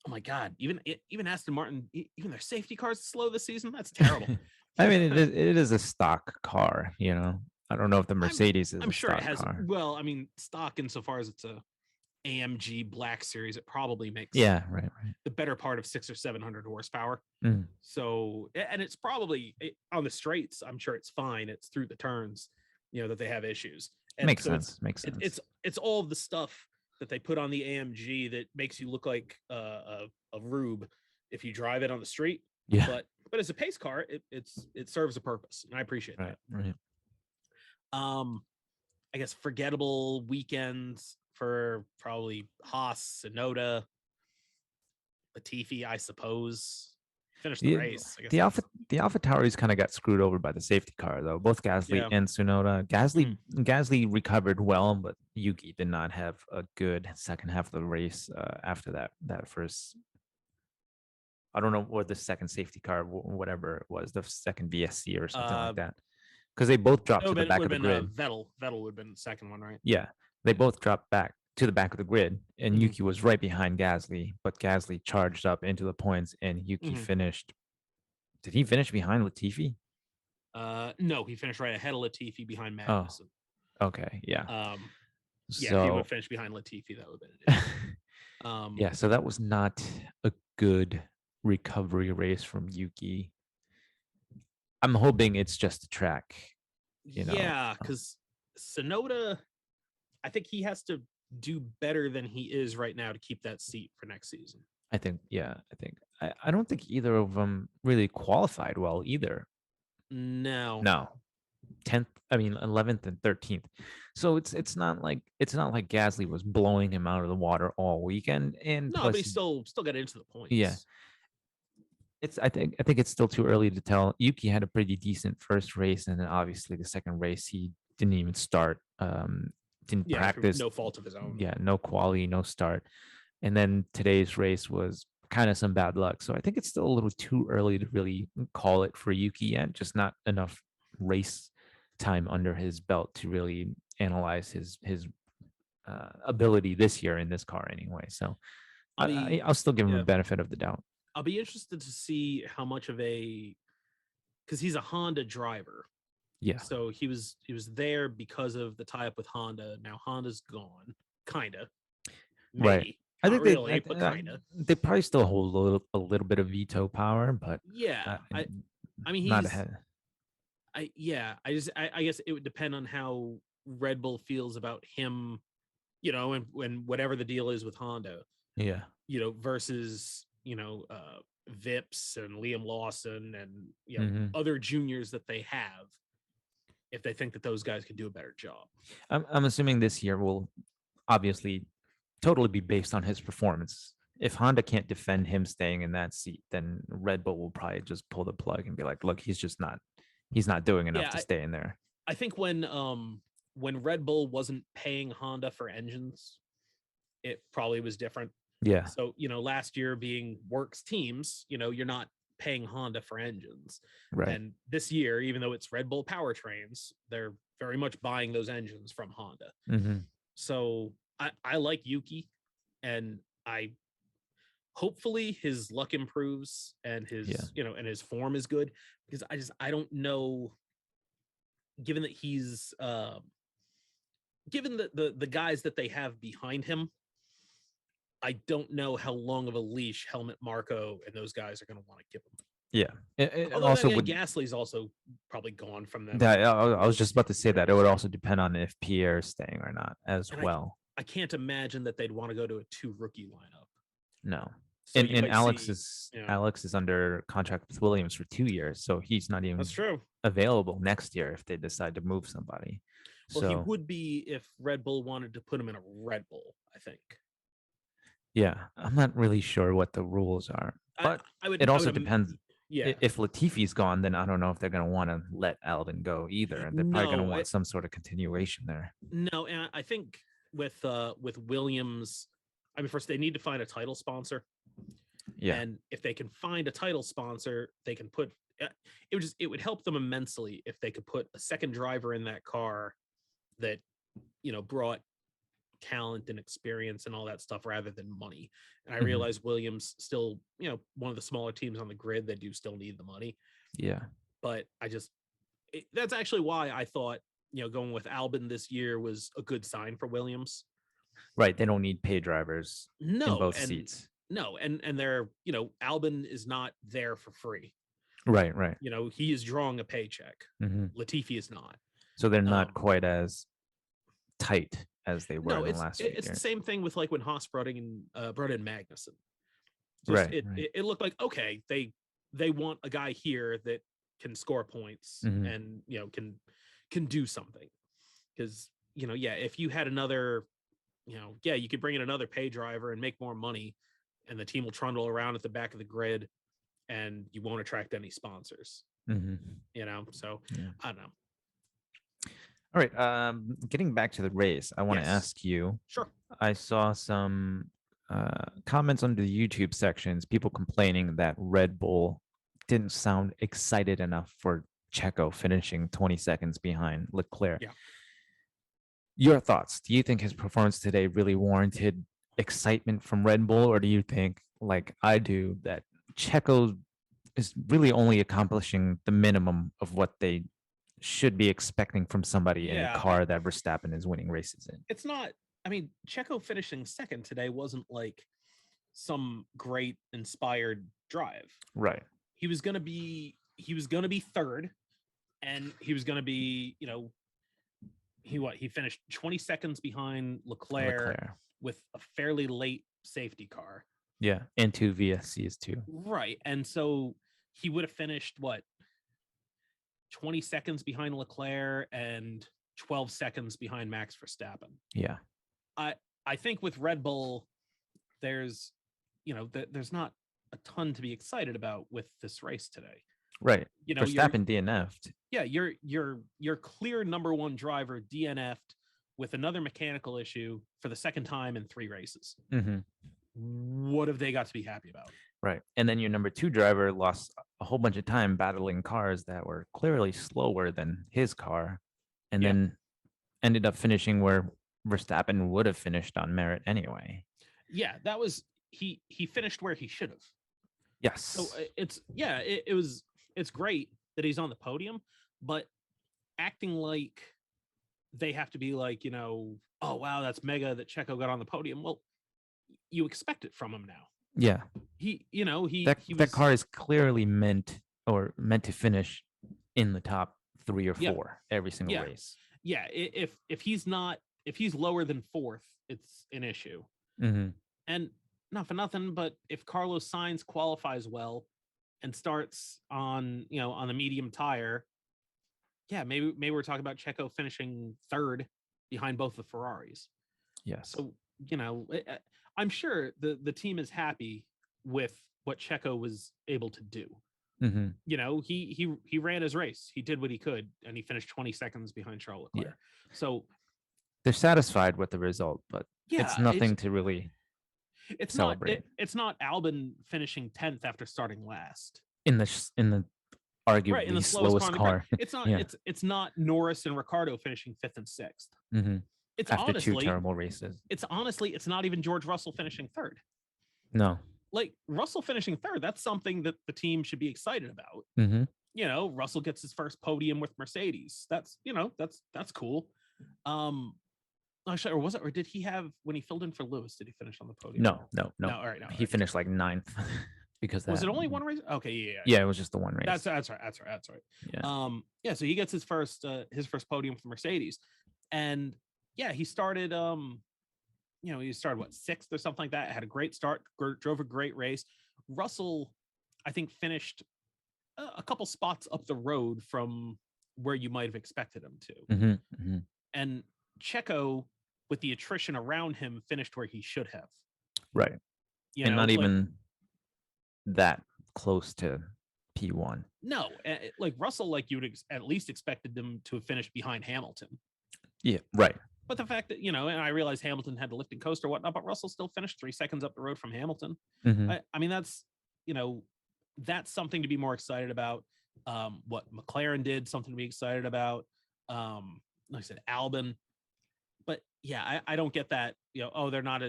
my god, even Aston Martin, even their safety cars are slow this season. That's terrible. I mean, it is a stock car. I don't know if the Mercedes is. I'm sure it has. Car. Well, I mean, stock insofar as it's a AMG Black Series, it probably makes right. the better part of 600 or 700 horsepower. Mm. So, and it's probably on the straights. I'm sure it's fine. It's through the turns, that they have issues. And makes so sense. Makes sense. It's all of the stuff that they put on the AMG that makes you look like a rube if you drive it on the street. Yeah. But as a pace car, it serves a purpose, and I appreciate that. Right. I guess forgettable weekends for probably Haas, Sonoda, Latifi, I suppose. Finished the race. I guess the AlphaTauris kind of got screwed over by the safety car, though. Both Gasly and Tsunoda. Gasly recovered well, but Yuki did not have a good second half of the race after that first. I don't know what the second safety car, whatever it was, the second VSC or something like that. Because they both dropped to the back of the grid. Vettel would have been the second one, right? Yeah, they both dropped back to the back of the grid, and Yuki was right behind Gasly, but Gasly charged up into the points, and Yuki finished. Did he finish behind Latifi? No, he finished right ahead of Latifi behind Magnussen. Oh, okay, yeah. If he would have finished behind Latifi, that would have been it. Yeah, so that was not a good recovery race from Yuki. I'm hoping it's just a track. Yeah, because Sonoda, I think he has to do better than he is right now to keep that seat for next season. I think I don't think either of them really qualified well either. No 10th, 11th and 13th. So it's not like Gasly was blowing him out of the water all weekend. And no, plus, but he still got into the points. Yeah. I think it's still too early to tell. Yuki had a pretty decent first race, and then obviously the second race he didn't even start. Didn't practice. No fault of his own. Yeah, no quali, no start. And then today's race was kind of some bad luck. So I think it's still a little too early to really call it for Yuki yet. Just not enough race time under his belt to really analyze his ability this year in this car anyway. So I'll still give him the benefit of the doubt. I'll be interested to see how much of because he's a Honda driver. Yeah. So he was there because of the tie-up with Honda. Now Honda's gone, kind of. Right. I think really, but kind of. They probably still hold a little bit of veto power, but yeah. I mean, he's not ahead. I guess it would depend on how Red Bull feels about him, and when whatever the deal is with Honda. Yeah. Versus Vips and Liam Lawson and other juniors that they have, if they think that those guys can do a better job. I'm assuming this year will obviously totally be based on his performance. If Honda can't defend him staying in that seat, then Red Bull will probably just pull the plug and be like, look, he's not doing enough to stay in there. I think when Red Bull wasn't paying Honda for engines, it probably was different. Yeah. So, last year being Works teams, you're not paying Honda for engines. Right. And this year, even though it's Red Bull powertrains, they're very much buying those engines from Honda. Mm-hmm. So I like Yuki, and I hopefully his luck improves and Yeah. and his form is good, because I don't know, given that he's given the guys that they have behind him, I don't know how long of a leash Helmut Marko and those guys are going to want to give him. Yeah. And Although then also again, with Gasly's also probably gone from them. that, I was just about to say that it would also depend on if Pierre's staying or not as And well. I can't imagine that they'd want to go to a 2 rookie lineup. No. So And you might Alex see, is under contract with Williams for 2 years, so he's not even that's true. available next year if they decide to move somebody. Well, he So would be if Red Bull wanted to put him in a Red Bull, I think. yeah, I'm not really sure what the rules are, but it also depends. Yeah. If Latifi's gone, then I don't know if they're going to want to let Albon go either. They're probably going to want some sort of continuation there. No, and I think with Williams, I mean, first they need to find a title sponsor. Yeah. And if they can find a title sponsor, they can put it would help them immensely if they could put a second driver in that car that brought talent and experience and all that stuff rather than money. And I realize Williams still, one of the smaller teams on the grid, they do still need the money. Yeah. But that's actually why I thought, going with Albon this year was a good sign for Williams. Right. They don't need pay drivers in both seats. No, and they're, Albon is not there for free. Right. He is drawing a paycheck. Latifi is not. So they're not quite as tight as they were in the last few years. It's the same thing with like when Haas brought in Magnussen. It looked like, okay, they want a guy here that can score points and can do something. Because if you had another, you could bring in another pay driver and make more money, and the team will trundle around at the back of the grid, and you won't attract any sponsors. So I don't know. All right. Getting back to the race, I want to ask you. Sure. I saw some comments under the YouTube sections, people complaining that Red Bull didn't sound excited enough for Checo finishing 20 seconds behind Leclerc. Yeah. Your thoughts? Do you think his performance today really warranted excitement from Red Bull, or do you think, like I do, that Checo is really only accomplishing the minimum of what they should be expecting from somebody in a car that Verstappen is winning races in? It's not, I mean, Checo finishing second today wasn't like some great inspired drive. Right. He was going to be third, and he was going to be, he finished 20 seconds behind Leclerc with a fairly late safety car. Yeah, and 2 VSCs too. Right. And so he would have finished 20 seconds behind Leclerc and 12 seconds behind Max Verstappen. Yeah. I think with Red Bull, there's not a ton to be excited about with this race today. Right. Verstappen DNF'd. Yeah, your clear number one driver DNF'd with another mechanical issue for the second time in 3 races. What have they got to be happy about? Right. And then your number 2 driver lost a whole bunch of time battling cars that were clearly slower than his car, and then ended up finishing where Verstappen would have finished on merit anyway. Yeah, that was he finished where he should have. Yes. So it's great that he's on the podium, but acting like they have to be like, oh wow, that's mega that Checo got on the podium. Well, you expect it from him now. Yeah. That car is clearly meant to finish in the top 3 or 4 every single race. Yeah. If he's lower than 4th, it's an issue. And not for nothing, but if Carlos Sainz qualifies well and starts on the medium tire, maybe we're talking about Checo finishing 3rd behind both the Ferraris. Yes. So, I'm sure the team is happy with what Checo was able to do. He ran his race. He did what he could, and he finished 20 seconds behind Charles Leclerc. Yeah. So they're satisfied with the result, but it's nothing to really celebrate. It's not Albon finishing 10th after starting last in the arguably in the slowest car. It's not. It's not Norris and Ricciardo finishing 5th and 6th. It's after two honestly, terrible races. it's not even George Russell finishing third. No. Like Russell finishing third, that's something that the team should be excited about. Mm-hmm. You know, Russell gets his first podium with Mercedes. That's, you know, that's cool. Actually, or was it, or did he have, when he filled in for Lewis, did he finish on the podium? No. All right, no. He finished like ninth because Was that, it only one race? Okay, yeah. Yeah, it was just the one race. That's right. Yeah. Yeah. So he gets his first podium for Mercedes, and yeah, he started. You know, he started what, sixth or something like that. Had a great start, drove a great race. Russell, I think, finished a couple spots up the road from where you might have expected him to. Mm-hmm. And Checo, with the attrition around him, finished where he should have. Right. You and know, not even that close to P1. No, like Russell, like you would at least expected them to have finished behind Hamilton. Yeah, right. But the fact that, you know, and I realize Hamilton had the lifting coast or whatnot, but Russell still finished 3 seconds up the road from Hamilton. Mm-hmm. I mean, that's, you know, that's something to be more excited about. What McLaren did, something to be excited about. Like I said, Albon. But yeah, I don't get that. You know, oh, they're not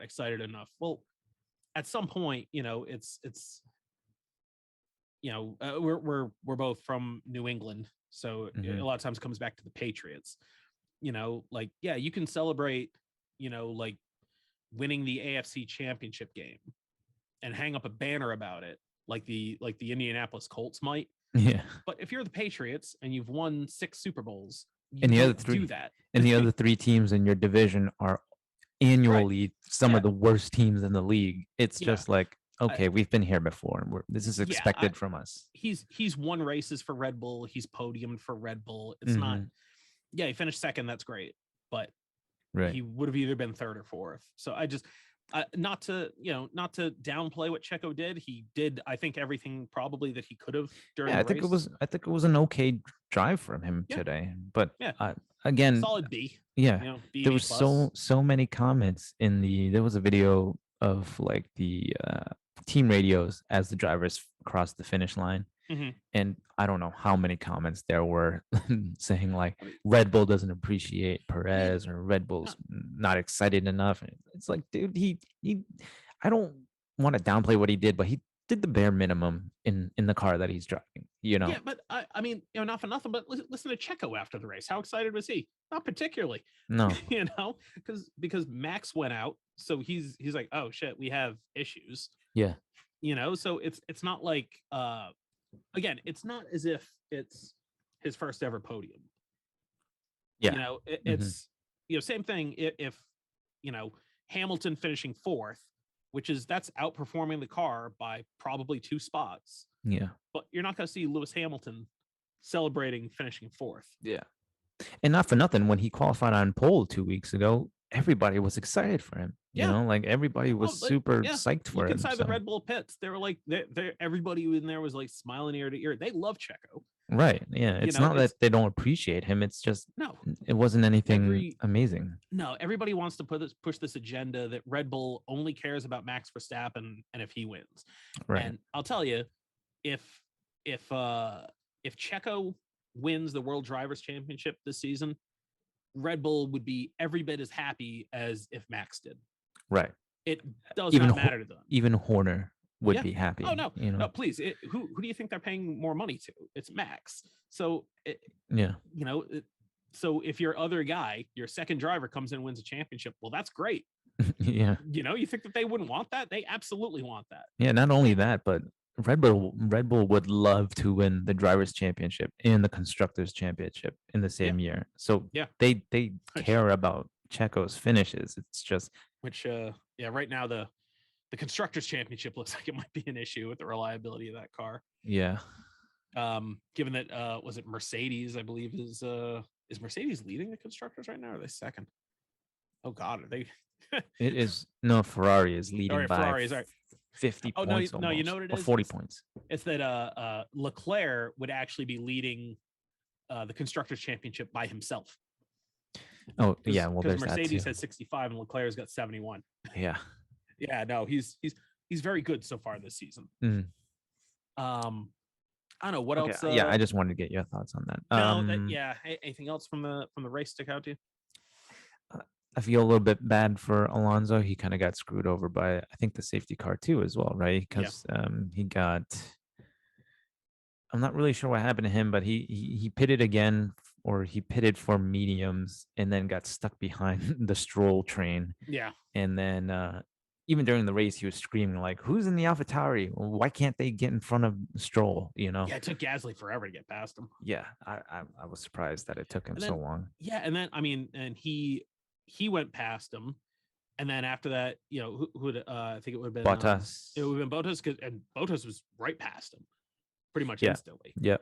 excited enough. Well, at some point, you know, it's you know, we're both from New England, so a lot of times it comes back to the Patriots. You know, like, yeah, you can celebrate, you know, like winning the AFC Championship game and hang up a banner about it, like the Indianapolis Colts might. Yeah. But if you're the Patriots and you've won 6 Super Bowls, you and the don't other three do that. And the other 3 teams in your division are annually some of the worst teams in the league. It's just like, okay, we've been here before. This is expected from us. He's won races for Red Bull. He's podiumed for Red Bull. It's not. Yeah, he finished second. That's great, but he would have either been third or fourth. So I just, not to downplay what Checo did. He did, I think, everything probably that he could have during. Yeah, I think it was an okay drive from him today. But again, solid B. Yeah, you know, there was so many comments there was a video of like the team radios as the drivers crossed the finish line. And I don't know how many comments there were saying like Red Bull doesn't appreciate Perez or Red Bull's not excited enough. It's like, dude, he I don't want to downplay what he did, but he did the bare minimum in the car that he's driving, you know. Yeah, but I mean, you know, not for nothing, but listen to Checo after the race. How excited was he? Not particularly. No. You know, because Max went out, so he's like, oh shit, we have issues. Yeah. You know, so it's not like again, it's not as if it's his first ever podium. Yeah. You know, it's you know, same thing if you know, Hamilton finishing fourth, that's outperforming the car by probably 2 spots. Yeah. But you're not going to see Lewis Hamilton celebrating finishing fourth. Yeah. And not for nothing, when he qualified on pole 2 weeks ago, everybody was excited for him. You know, like everybody was super psyched for him. Inside the Red Bull pits, they were like, everybody in there was like smiling ear to ear. They love Checo. Right. Yeah. It's not that they don't appreciate him. It's just, it wasn't anything amazing. No, everybody wants to push this agenda that Red Bull only cares about Max Verstappen and if he wins. Right. And I'll tell you, if Checo wins the World Drivers' Championship this season, Red Bull would be every bit as happy as if Max did. Right. It does not matter to them. Even Horner would be happy. Oh no, you know? No, please. Who do you think they're paying more money to? It's Max. So you know, so if your other guy, your second driver, comes in and wins a championship, well, that's great. Yeah. You know, you think that they wouldn't want that? They absolutely want that. Yeah. Not only that, but Red Bull would love to win the drivers' championship and the constructors' championship in the same year. So they care about Checo's finishes. It's just right now the constructors' championship looks like it might be an issue with the reliability of that car. Yeah. Given that was it Mercedes, I believe is Mercedes leading the constructors right now, or are they second? Oh God, are they? It is Ferrari is leading by Ferrari's 50 points. No, you know what it is? 40 points. It's that Leclerc would actually be leading the constructors' championship by himself. Oh yeah, well because Mercedes has 65 and Leclerc's got 71. Yeah. Yeah, no, he's very good so far this season. I don't know what else. Yeah, I just wanted to get your thoughts on that. Anything else from the race stick out to you? I feel a little bit bad for Alonso. He kind of got screwed over by, I think, the safety car too, as well, right? Yeah. Because he got. I'm not really sure what happened to him, but he pitted again, or he pitted for mediums, and then got stuck behind the Stroll train. Yeah. And then even during the race, he was screaming like, "Who's in the AlphaTauri? Why can't they get in front of Stroll?" You know? Yeah, it took Gasly forever to get past him. Yeah, I was surprised that it took him And so then long. yeah, and then I mean, and he went past him, and then after that, I think Bottas. it would have been Bottas, and Bottas was right past him pretty much Yeah. instantly. Yeah.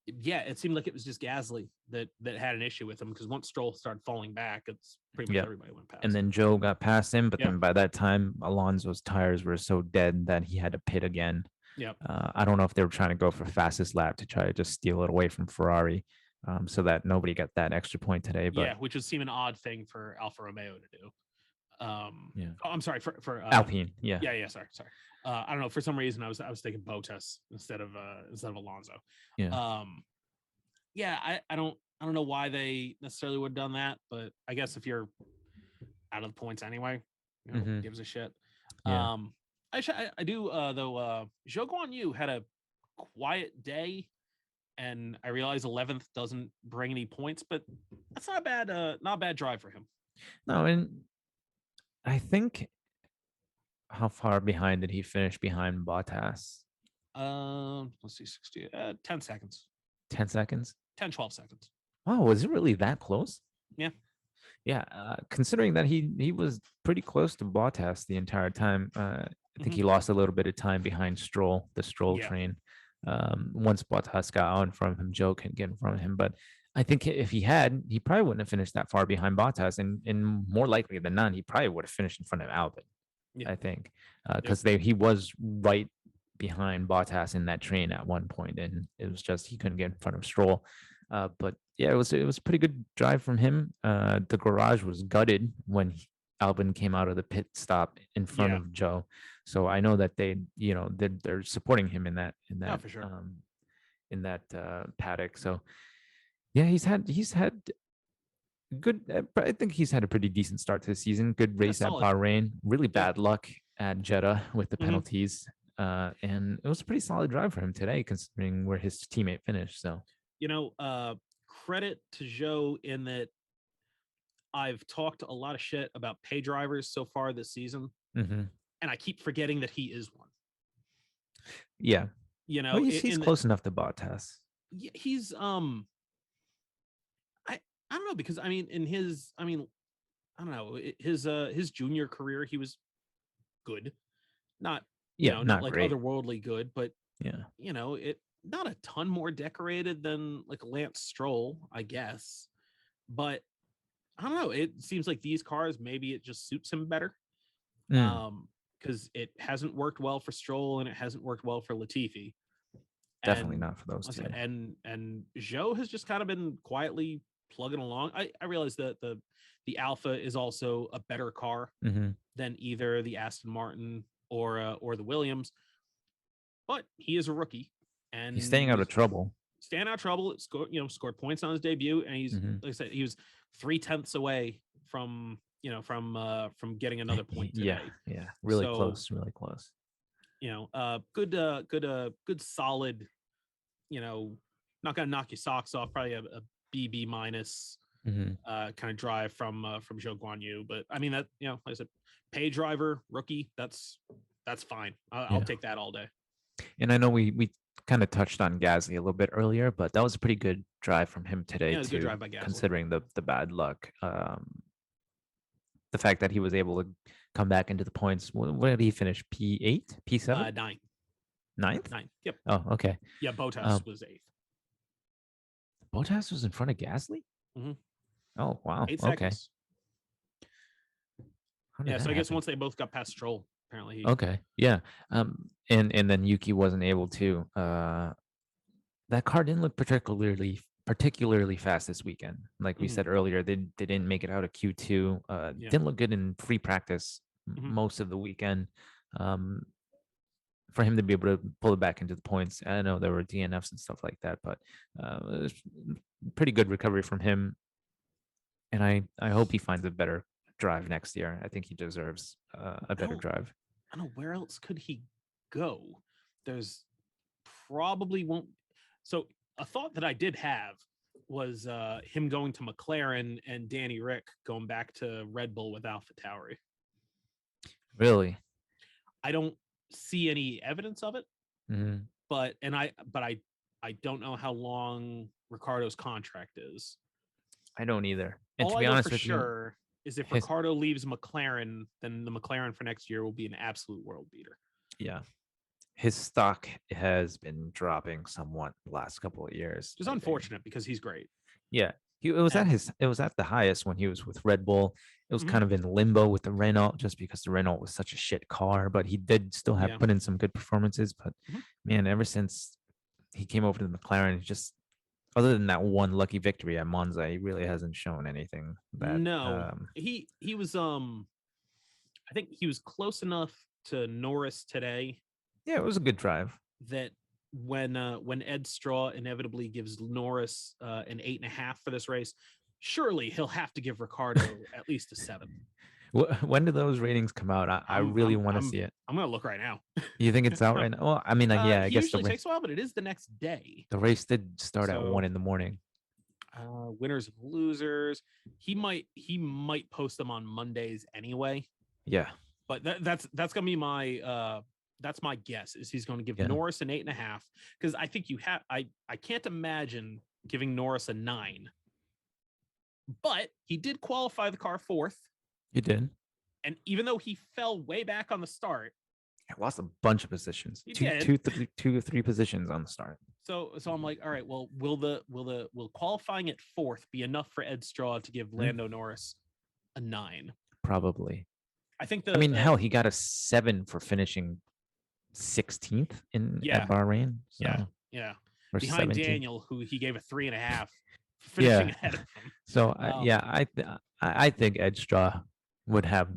Yeah, it seemed like it was just Gasly that had an issue with him, because once Stroll started falling back, it's pretty much Yeah. everybody went past. And then Joe got past him, but Yeah. then by that time, Alonso's tires were so dead that he had to pit again. Yeah. I don't know if they were trying to go for fastest lap to try to just steal it away from Ferrari, so that nobody got that extra point today. But Yeah, which would seem an odd thing for Alfa Romeo to do. yeah, Oh, I'm sorry for Alpine. Yeah. Yeah. Sorry. I don't know. For some reason, I was thinking Bottas instead of Alonso. Yeah. Yeah. I don't know why they necessarily would have done that, but I guess if you're out of the points anyway, Mhm. gives a shit. Yeah. I do though. Zhou Guanyu had a quiet day, and I realize 11th doesn't bring any points, but that's not a bad drive for him. No, and I think, how far behind did he finish behind Bottas? Let's see, 60, 10 seconds, 10 seconds. 10, 12 seconds. Wow, was it really that close? Yeah. Yeah, considering that he was pretty close to Bottas the entire time. I think he lost a little bit of time behind Stroll, the Stroll Yeah. train. Once Bottas got out in front of him, Joe can get in front of him. But I think if he had, he probably wouldn't have finished that far behind Bottas, and more likely than not, he probably would have finished in front of Albon. Yeah. I think, because he was right behind Bottas in that train at one point, and it was just he couldn't get in front of Stroll. But yeah, it was a pretty good drive from him. The garage was gutted when Albon came out of the pit stop in front Yeah. of Joe, so I know that they're supporting him in that for sure. Paddock. So yeah, he's had good, but I think he's had a pretty decent start to the season. Good race at solid. Bahrain. Really bad luck at Jeddah with the Mhm. penalties. And it was a pretty solid drive for him today, considering where his teammate finished. So credit to Joe in that I've talked a lot of shit about pay drivers so far this season, and I keep forgetting that he is one. Yeah, well, he's close enough to Bottas. Yeah, he's I don't know, because I don't know, his junior career, he was good, not not like great. otherworldly good, but Yeah, it not a ton more decorated than like Lance Stroll, I guess, but I don't know. It seems like these cars, maybe it just suits him better, because it hasn't worked well for Stroll and it hasn't worked well for Latifi. Definitely not for those two. And Joe has just kind of been quietly plugging along. I realize that the Alpha is also a better car than either the Aston Martin or the Williams, but he is a rookie and he's staying out of trouble. Scored points on his debut, and he's like I said, he was 3/10 away from getting another point today. Yeah, really close. Good solid, not gonna knock your socks off, probably a BB minus kind of drive from Zhou Guanyu. But I mean, that, like I said, pay driver, rookie, that's fine. I'll take that all day. And I know we kind of touched on Gasly a little bit earlier, but that was a pretty good drive from him today, Yeah, it was a good too, drive by Gasly. considering the bad luck. The fact that he was able to come back into the points. Where did he finish? P8? P7? 9. Ninth? 9. Yep. Oh, okay. Yeah, Bottas was 8th. Bottas was in front of Gasly? Oh, wow. 8 Okay. seconds. Yeah, so I guess once they both got past Stroll, apparently. Okay. Yeah. And then Yuki wasn't able to. That car didn't look particularly fast this weekend. Like we said earlier, they didn't make it out of Q2. Didn't look good in free practice most of the weekend. For him to be able to pull it back into the points, I know there were DNFs and stuff like that, but it was pretty good recovery from him. and I hope he finds a better drive next year. I think he deserves a I better don't drive. I don't know where else could he go. There's probably won't. So a thought that I did have was him going to McLaren and Danny Rick going back to Red Bull with AlphaTauri. Really. I don't see any evidence of it, Mhm. but I don't know how long Ricardo's contract is. I don't either. And All to I be know for honest with you, sure is if his Ricardo leaves McLaren, then the McLaren for next year will be an absolute world beater. yeah, his stock has been dropping somewhat the last couple of years. Which is I think. unfortunate because he's great. Yeah, it was at And it was at the highest when he was with Red Bull. It was mhm, kind of in limbo with the Renault just because the Renault was such a shit car, but he did still have yeah. put in some good performances. But Mhm. man, ever since he came over to the McLaren, he just other than that one lucky victory at Monza, he really hasn't shown anything that No, he was I think he was close enough to Norris today yeah, it was a good drive. that when Ed Straw inevitably gives Norris an 8.5 for this race, surely he'll have to give Ricardo at least a 7. When do those ratings come out? I really want to see it. I'm gonna look right now. You think it's out right now? Well, I mean, yeah, I He guess usually takes a while, but it is the next day. the race did start at So 1 in the morning. winners and losers. He might post them on Mondays anyway. Yeah, But that's gonna be my that's my guess is he's going to give yeah, Norris an 8.5 because I think you have I can't imagine giving Norris a 9, but he did qualify the car fourth, you did. and even though he fell way back on the start, I lost a bunch of positions. he Two, did. two, three, 2 or 3 positions on the start. So I'm like, all right, well, will qualifying at fourth be enough for Ed Straw to give Lando Norris a 9? Probably. I think I mean, hell, he got a 7 for finishing 16th in yeah, at Bahrain. So, yeah or behind 17th. Daniel, who he gave a 3.5 finishing Yeah. ahead of him. So yeah, I think Ed Straw would have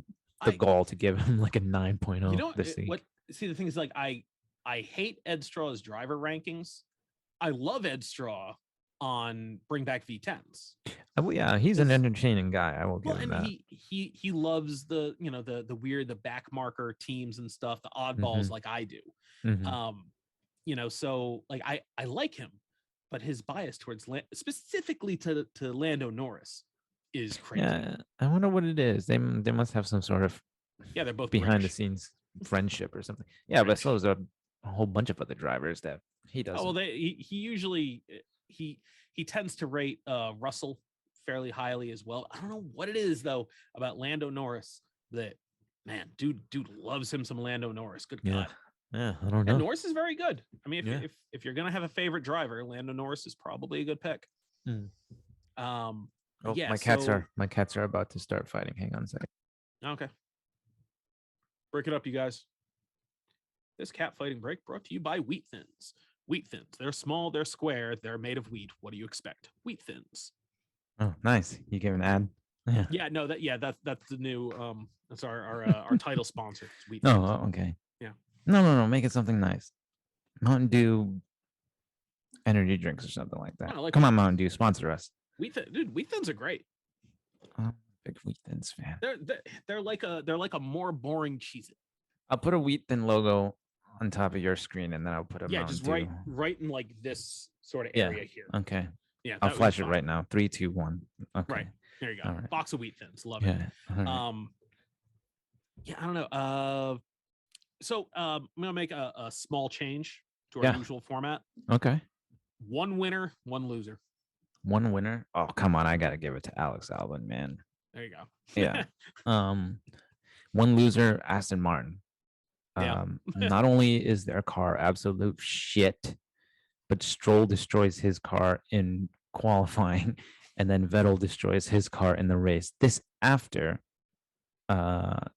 the I gall to give him like a 9.0 you know this week. what? See, the thing is, like, I hate Ed Straw's driver rankings. I love Ed Straw on Bring Back V10s. Well, yeah, he's an Because entertaining guy. I will give well, him and that. he loves the the weird the back marker teams and stuff, the oddballs like I do. Hmm. So like I like him, but his bias towards specifically to Lando Norris is crazy. Yeah, I wonder what it is. They must have some sort of Yeah, they're both behind the British. scenes friendship or something. Yeah, Right. but so is a whole bunch of other drivers that he Oh doesn't. well, he usually he tends to rate Russell fairly highly as well. I don't know what it is though about Lando Norris that man, dude loves him some Lando Norris. Good Yeah, God. yeah, I don't And know. Norris is very good. I mean, Yeah. if you're gonna have a favorite driver, Lando Norris is probably a good pick. Mm. Oh, Yeah. my cats are about to start fighting. Hang on a second. Okay. Break it up, you guys. This cat fighting break brought to you by Wheat Thins. Wheat Thins. They're small, they're square, they're made of wheat. What do you expect? Wheat Thins. Oh, nice. You gave an ad. Yeah. Yeah, no, that's the new that's our title sponsor. Wheat Oh, Thins. okay. Yeah. No. Make it something nice. Mountain Dew energy drinks or something like that. I like Come Wheat on, Thins. Mountain Dew, sponsor us. Dude, Wheat Thins are great. I'm a big Wheat Thins fan. They're like a more boring cheese. I'll put a Wheat Thin logo on top of your screen, and then I'll put a Yeah, Mountain just Dew. right in like this sort of Yeah. area here. Okay. Yeah, I'll flash it right now. 3, 2, 1. Okay. Right. There you go. All right. Box of Wheat Thins. Love Yeah. it. All right. Yeah, I don't know. So I'm gonna make a small change to our Yeah. usual format. Okay. One winner, one loser. One winner. Oh, come on. I gotta give it to Alex Albon, man. There you go. Yeah. One loser, Aston Martin. Yeah. Not only is their car absolute shit, but Stroll destroys his car in qualifying, and then Vettel destroys his car in the race. This after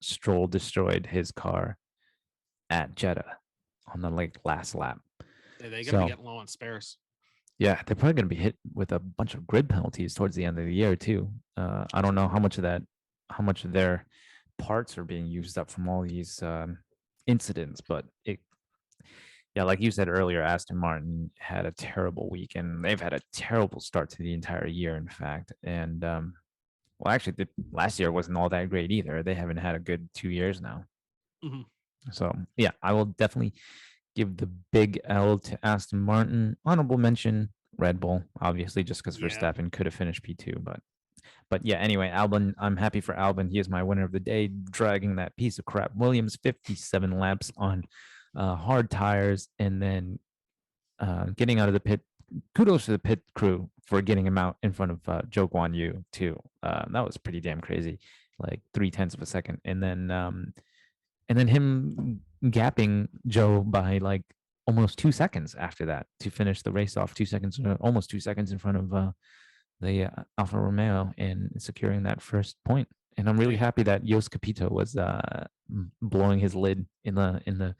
Stroll destroyed his car at Jeddah on the last lap. They're gonna be getting low on spares. Yeah, they're probably going to be hit with a bunch of grid penalties towards the end of the year too. I don't know how much of their parts are being used up from all these incidents, but yeah, like you said earlier, Aston Martin had a terrible week, and they've had a terrible start to the entire year, in fact. And Well, actually, last year wasn't all that great either. They haven't had a good 2 years now. Mhm. So yeah, I will definitely give the big L to Aston Martin. Honorable mention Red Bull, obviously, just because Yeah. Verstappen could have finished P2. But yeah, anyway, Albon, I'm happy for Albon. He is my winner of the day, dragging that piece of crap Williams 57 laps on hard tires, and then getting out of the pit. Kudos to the pit crew for getting him out in front of Joe Guan Yu too. That was pretty damn crazy, like 0.3 of a second, and then him gapping Joe by like almost 2 seconds after that to finish the race off. 2 seconds, almost 2 seconds in front of the Alfa Romeo and securing that first point. And I'm really Hey. happy that Jos Capito was blowing his lid in the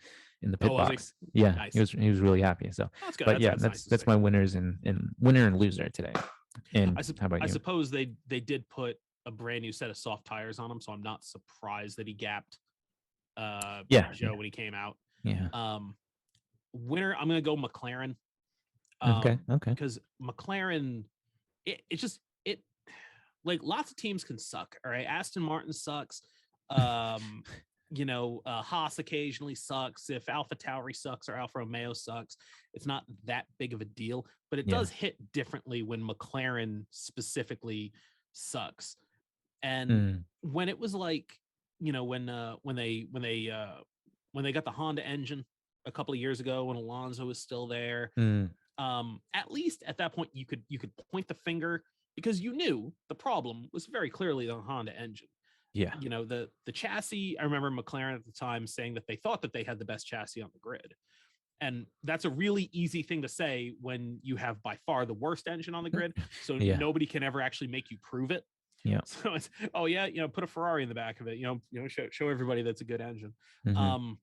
Oh, pit was he? box. Yeah, Nice. he was really happy. So, Oh, that's good. but yeah, That's nice to that's see. my winners and winner and loser today. And how about I you? suppose they did put a brand new set of soft tires on him, so I'm not surprised that he gapped Yeah, Joe when he came out. yeah. Um, winner, I'm gonna go McLaren. Okay, okay. Because McLaren, it just it like lots of teams can suck. All right, Aston Martin sucks. Haas occasionally sucks. If Alpha Tauri sucks or Alfa Romeo sucks, it's not that big of a deal. But it Yeah. does hit differently when McLaren specifically sucks. And Mm, when it was like, when they got the Honda engine a couple of years ago when Alonso was still there, mm, at least at that point you could point the finger because you knew the problem was very clearly the Honda engine. yeah. The chassis. I remember McLaren at the time saying that they thought that they had the best chassis on the grid, and that's a really easy thing to say when you have by far the worst engine on the grid. So Yeah. nobody can ever actually make you prove it. Yeah. So it's, oh yeah, put a Ferrari in the back of it. Show everybody that's a good engine. Mhm.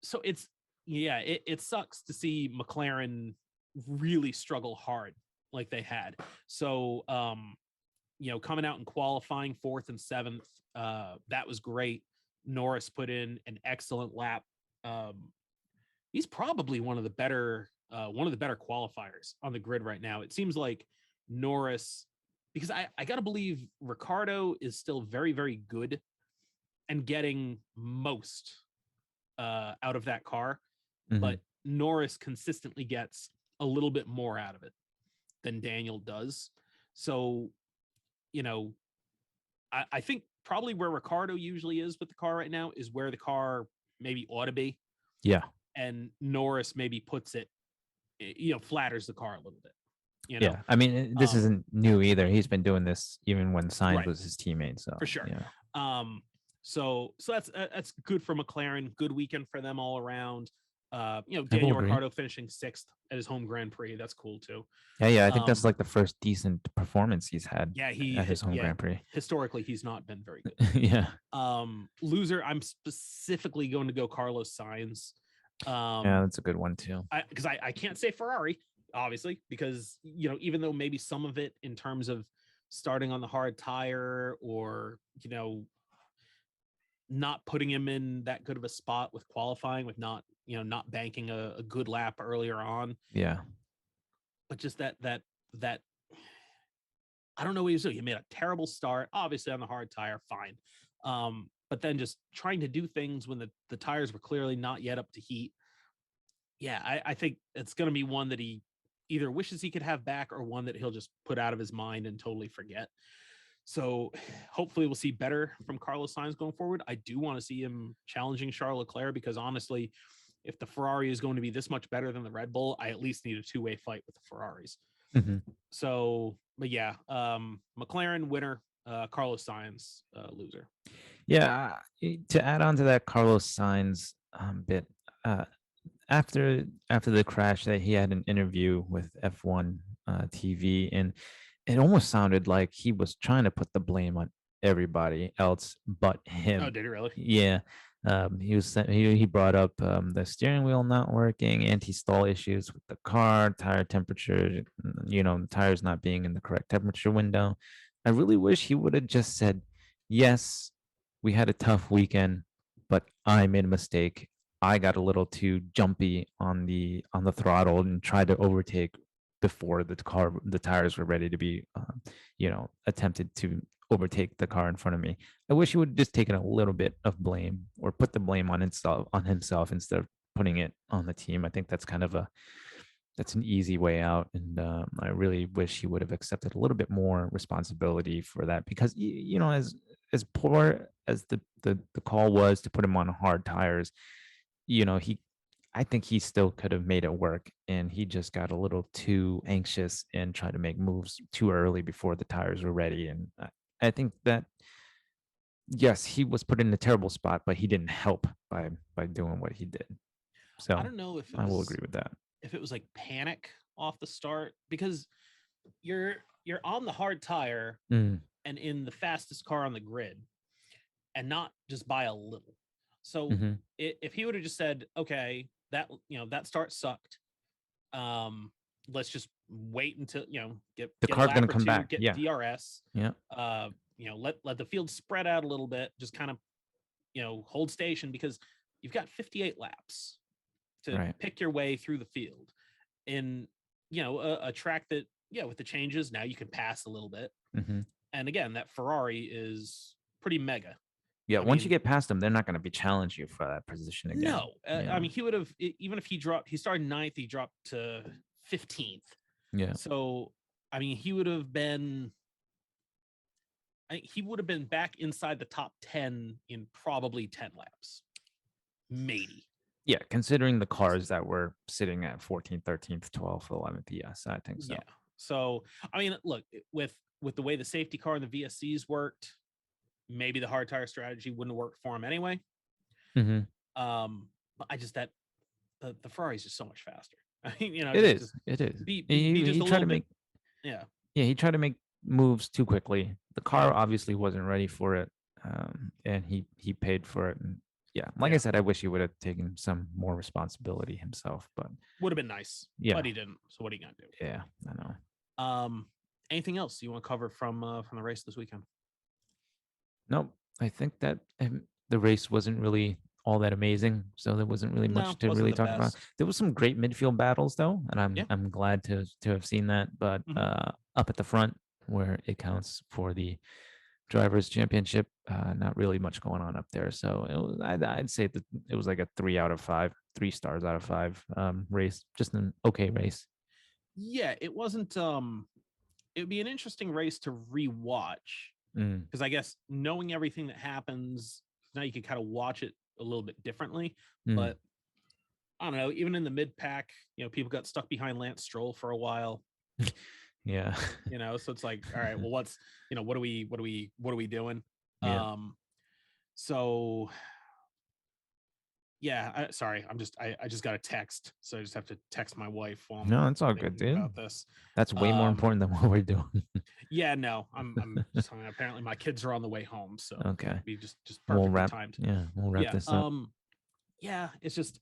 So it sucks to see McLaren really struggle hard like they had. So coming out and qualifying fourth and seventh, that was great. Norris put in an excellent lap. He's probably one of the better qualifiers on the grid right now. It seems like Norris, because I gotta believe Ricardo is still very, very good and getting most out of that car, Mhm. but Norris consistently gets a little bit more out of it than Daniel does. So, I think probably where Ricardo usually is with the car right now is where the car maybe ought to be. Yeah. And Norris maybe puts it, flatters the car a little bit. Yeah. I mean, this Um, isn't new either. He's been doing this even when Sainz Right. was his teammate. So For sure. yeah. So that's good for McLaren. Good weekend for them all around. I will Daniel agree. Ricciardo finishing sixth at his home Grand Prix. That's cool too. Yeah. I think that's Um, like the first decent performance he's had Yeah, at his home Grand Prix. historically he's not been very good. Yeah. Loser, I'm specifically going to go Carlos Sainz. Yeah, that's a good one too. Because I can't say Ferrari, obviously, because even though maybe some of it in terms of starting on the hard tire or not putting him in that good of a spot with qualifying, with not banking a good lap earlier on, Yeah. but just that I don't know what he was doing. He made a terrible start, obviously on the hard tire, fine. But then just trying to do things when the tires were clearly not yet up to heat. Yeah, I think it's going to be one that he either wishes he could have back or one that he'll just put out of his mind and totally forget. So hopefully we'll see better from Carlos Sainz going forward. I do want to see him challenging Charles Leclerc because honestly, if the Ferrari is going to be this much better than the Red Bull, I at least need a two-way fight with the Ferraris. Mhm. So, but yeah, McLaren winner, Carlos Sainz loser. Yeah. To add on to that Carlos Sainz bit, after the crash, that he had an interview with F1 TV, and it almost sounded like he was trying to put the blame on everybody else but him. Oh, did he really? Yeah. He brought up the steering wheel not working, anti-stall issues with the car, tire temperature, tires not being in the correct temperature window. I really wish he would have just said, yes, we had a tough weekend, but I made a mistake. I got a little too jumpy on the throttle and tried to overtake before the tires were ready to be attempted to overtake the car in front of me. I wish he would have just taken a little bit of blame or put the blame on himself instead of putting it on the team. I think that's an easy way out, and I really wish he would have accepted a little bit more responsibility for that because as poor as the call was to put him on hard tires, he I think he still could have made it work, and he just got a little too anxious and tried to make moves too early before the tires were ready. And I think that yes, he was put in a terrible spot, but he didn't help by doing what he did. I So don't know I will agree with that. if it was like panic off the start because you're you're on the hard tire Mm, and in the fastest car on the grid and not just by a little. So mhm. if he would have just said, okay, that start sucked. Um, let's just wait until The get a car's lap gonna or come two, back. get Yeah, DRS. yeah, Let the field spread out a little bit, just kind of hold station because you've got 58 laps to right. pick your way through the field in a track that with the changes now you can pass a little bit. Hmm. And again, that Ferrari is pretty mega. Yeah, I once you mean, get past them, they're not going to be challenge you for that position again. no, I Yeah, mean he would have even if he started ninth, he dropped to 15th. yeah, So I mean he would have been back inside the top 10 in probably 10 laps, maybe. yeah. Considering the cars that were sitting at 14th, 13th, 12th, 11th, yes, I think so. Yeah. So I mean, look, with the way the safety car and the VSCs worked, maybe the hard tire strategy wouldn't have worked for him anyway. Hmm. But I just that the Ferrari is just so much faster. I mean, It is. just It is. be just He a tried little to bit. make Yeah. yeah he tried to make moves too quickly. The car obviously wasn't ready for it, and he paid for it. And yeah, like I Yeah. said, I wish he would have taken some more responsibility himself. But Would have been nice, yeah, but he didn't. So what are you gonna yeah, I know. do? Anything else you want to cover from the race this weekend? Nope. I think that the race wasn't really all that amazing, so there wasn't really No, much to wasn't really the talk about. best. There was some great midfield battles though, and Yeah. I'm glad to have seen that. But Hmm. up at the front, where it counts for the drivers' championship, not really much going on up there. So I'd say that it was like a 3 out of 5, 3 stars out of 5 race, just an okay race. Yeah, it wasn't. It would be an interesting race to rewatch Mm, because I guess knowing everything that happens now you can kind of watch it a little bit differently. mm, But I don't know. Even in the mid pack, people got stuck behind Lance Stroll for a while. yeah, So it's like, all right, well, what are we doing? yeah. Um, so yeah, sorry, I just got a text, so I just have to text my wife while I'm No, it's all good, thinking dude. about this. That's way more Um, important than what we're doing. yeah, no, I'm just apparently my kids are on the way home, so Okay. be just We'll perfectly wrap. timed. Yeah, we'll wrap Yeah, this up. yeah, it's just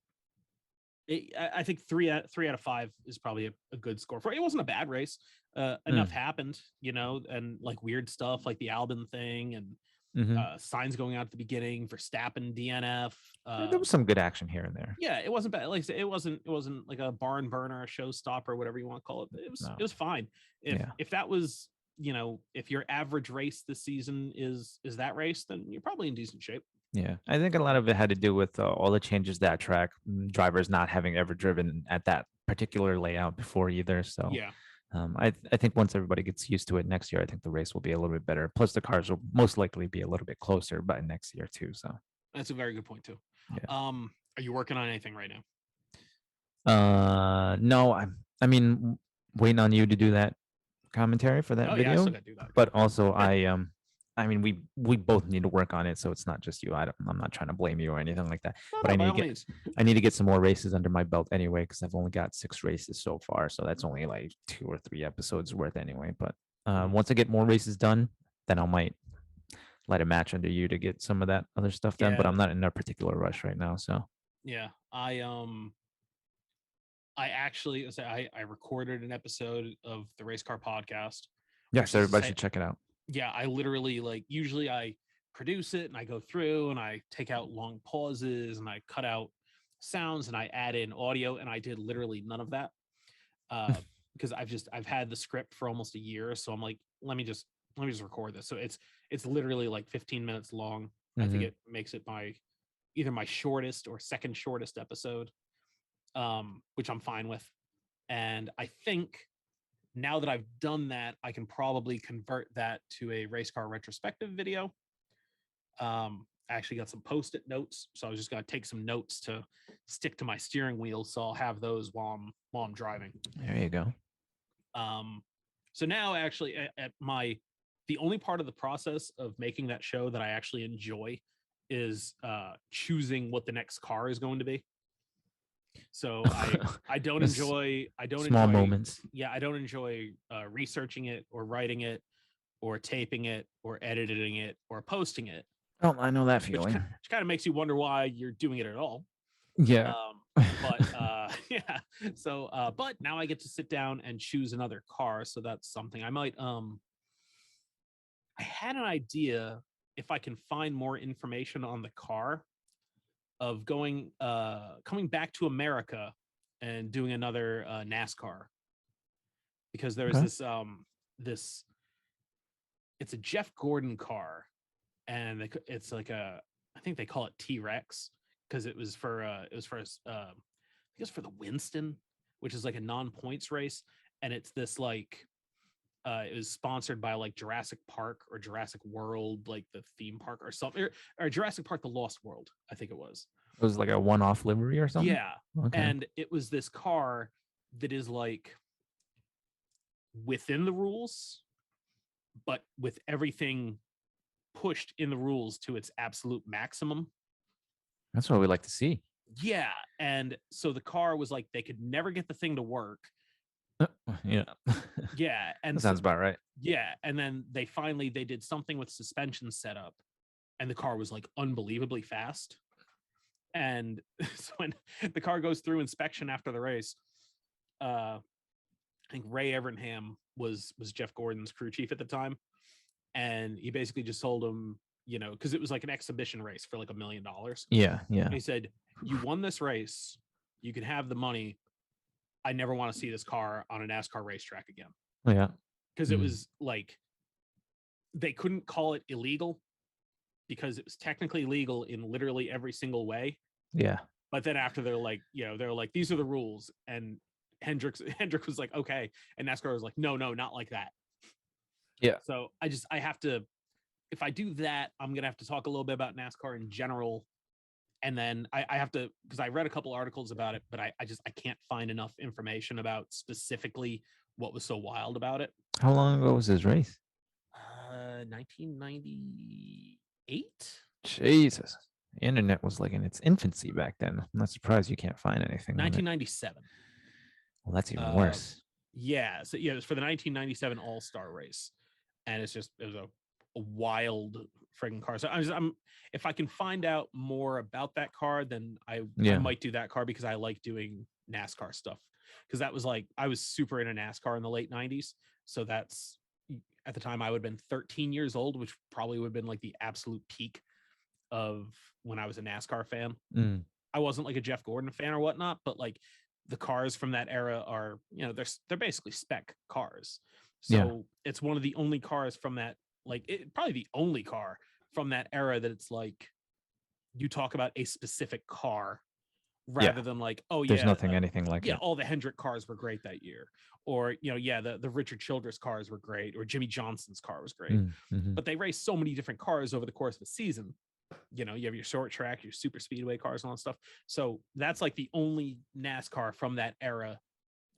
I think 3 out of 5 is probably a good score for it. It wasn't a bad race. Enough Mm, happened, and like weird stuff like the Albon thing and hmm. signs going out at the beginning for Stappen DNF. There was some good action here and there. Yeah, it wasn't bad. Like I said, it wasn't like a barn burner, a showstopper, whatever you want to call it. It No. was fine. If Yeah. if that was if your average race this season is that race, then you're probably in decent shape. Yeah. I think a lot of it had to do with all the changes to that track, drivers not having ever driven at that particular layout before either. So Yeah, I think once everybody gets used to it next year, I think the race will be a little bit better. Plus, the cars will most likely be a little bit closer by next year too. So that's a very good point too. yeah. Are you working on anything right now? No, I mean, waiting on you to do that commentary for that Oh yeah, I still video, got to do that. but also I mean we both need to work on it, so it's not just you. I'm not trying to blame you or anything like that. No, But no, by all means. I need to get some more races under my belt anyway, because I've only got 6 races so far, so that's only like 2 or 3 episodes worth anyway. But Mhm. once I get more races done, then I might let a match under you to get some of that other stuff done. But Yeah, I'm not in a particular rush right now, so yeah. I actually I recorded an episode of the Race Car Podcast, yes, which is everybody should check it out. yeah, I literally like usually I produce it and I go through and I take out long pauses and I cut out sounds and I add in audio and I did literally none of that because I've had the script for almost a year, so I'm like, let me just let me just record this. So it's literally like 15 minutes long. I think Mhm. it makes it either my shortest or second shortest episode, which I'm fine with. And I think now that I've done that, I can probably convert that to a race car retrospective video. I actually got some post-it notes, so I was just gonna take some notes to stick to my steering wheel, so I'll have those while I'm driving. There you go. So now actually at the only part of the process of making that show that I actually enjoy is choosing what the next car is going to be. So I don't It's enjoy small moments. yeah, I don't enjoy researching it or writing it or taping it or editing it or posting it, Oh, I know that which feeling. kind of makes you wonder why you're doing it at all. Yeah. But yeah, so but now I get to sit down and choose another car, so that's something I might I had an idea, if I can find more information on the car, of coming back to America and doing another NASCAR, because there's Okay. this it's a Jeff Gordon car, and it's like I think they call it T-Rex, because it was for I guess for the Winston, which is like a non-points race, and it's this like it was sponsored by like Jurassic Park or Jurassic World, like the theme park or something, or Jurassic Park: The Lost World, I think it was. It was like a one-off livery or something. Yeah, Okay. and it was this car that is like within the rules, but with everything pushed in the rules to its absolute maximum. That's what we like to see. Yeah, and so the car was like they could never get the thing to work. Yeah. Yeah, and That sounds about right. yeah, and then they did something with suspension setup, and the car was like unbelievably fast. And so when the car goes through inspection after the race, I think Ray Evernham was Jeff Gordon's crew chief at the time, and he basically just told him, because it was like an exhibition race for like $1 million. Yeah. Yeah. And he said, "You won this race, you can have the money. I never want to see this car on a NASCAR racetrack again." Yeah. Because it was like they couldn't call it illegal because it was technically legal in literally every single way. Yeah. But then after they're like, these are the rules, and Hendrick was like, okay, and NASCAR was like, no, not like that. Yeah. So I have to, if I do that, I'm gonna have to talk a little bit about NASCAR in general, and then I have to, because I read a couple articles about it, but I can't find enough information about specifically what was so wild about it. How long ago was this race? 1998. Jesus. The internet was like in its infancy back then. I'm not surprised you can't find anything. 1997. Well, that's even worse. Yeah. So yeah, it was for the 1997 All-Star race, and it was a wild friggin' car. So I'm if I can find out more about that car, then I might do that car, because I like doing NASCAR stuff. Because that was like, I was super into NASCAR in the late 90s. So that's, at the time I would have been 13 years old, which probably would have been like the absolute peak of when I was a NASCAR fan. I wasn't like a Jeff Gordon fan or whatnot, but like the cars from that era are, they're basically spec cars. So it's one of the only cars from that, probably the only car from that era that it's like you talk about a specific car rather than like, oh yeah, there's nothing anything like it. all the Hendrick cars were great that year, or the Richard Childress cars were great, or Jimmy Johnson's car was great. But they raced so many different cars over the course of the season. You have your short track, your super speedway cars, and all that stuff. So that's like the only NASCAR from that era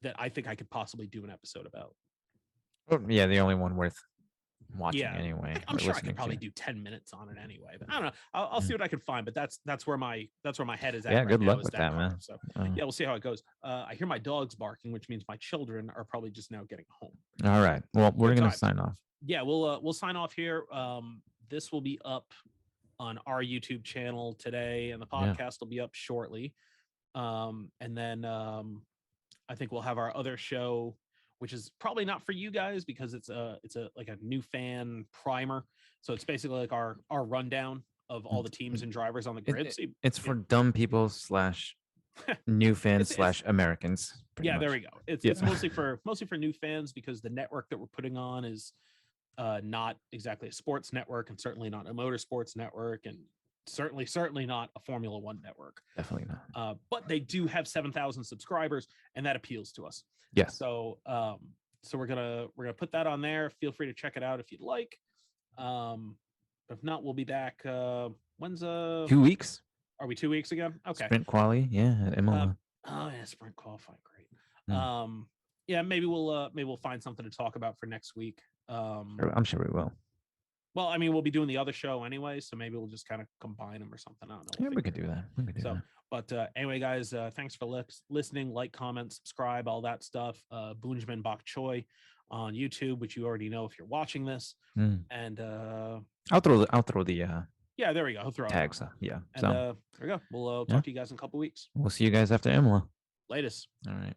that I think I could possibly do an episode about. Yeah, the only one worth watching anyway. I'm sure I could probably do 10 minutes on it anyway, but I don't know. I'll see what I can find, but that's where my head is at. Yeah, right good now, luck with that, man. So yeah, we'll see how it goes. I hear my dogs barking, which means my children are probably just now getting home. All right. Well, we're gonna sign off. Yeah, we'll sign off here. This will be up on our YouTube channel today, and the podcast will be up shortly. And then I think we'll have our other show, which is probably not for you guys because it's a like a new fan primer. So it's basically like our rundown of all the teams and drivers on the grid. It's for dumb people / new fans / Americans. Yeah, there we go. It's mostly for new fans, because the network that we're putting on is not exactly a sports network, and certainly not a motorsports network, and certainly not a Formula One network. Definitely not. But they do have 7,000 subscribers, and that appeals to us. Yes. So we're gonna put that on there. Feel free to check it out if you'd like. If not, we'll be back. When's 2 weeks. Are we 2 weeks again? Okay. Sprint quali, yeah, at Imola. Oh yeah, sprint qualifying, great. Mm. Yeah, maybe we'll find something to talk about for next week. I'm sure we will. Well, I mean, we'll be doing the other show anyway, so maybe we'll just kind of combine them or something. I don't know. Yeah, we could do that. We could do that. But anyway, guys, thanks for listening. Like, comment, subscribe, all that stuff. Boonjman Bok Choi on YouTube, which you already know if you're watching this. And I'll throw the yeah, there we go. I'll throw tags. Yeah. And there we go. We'll talk to you guys in a couple weeks. We'll see you guys after Imola. Latest. All right.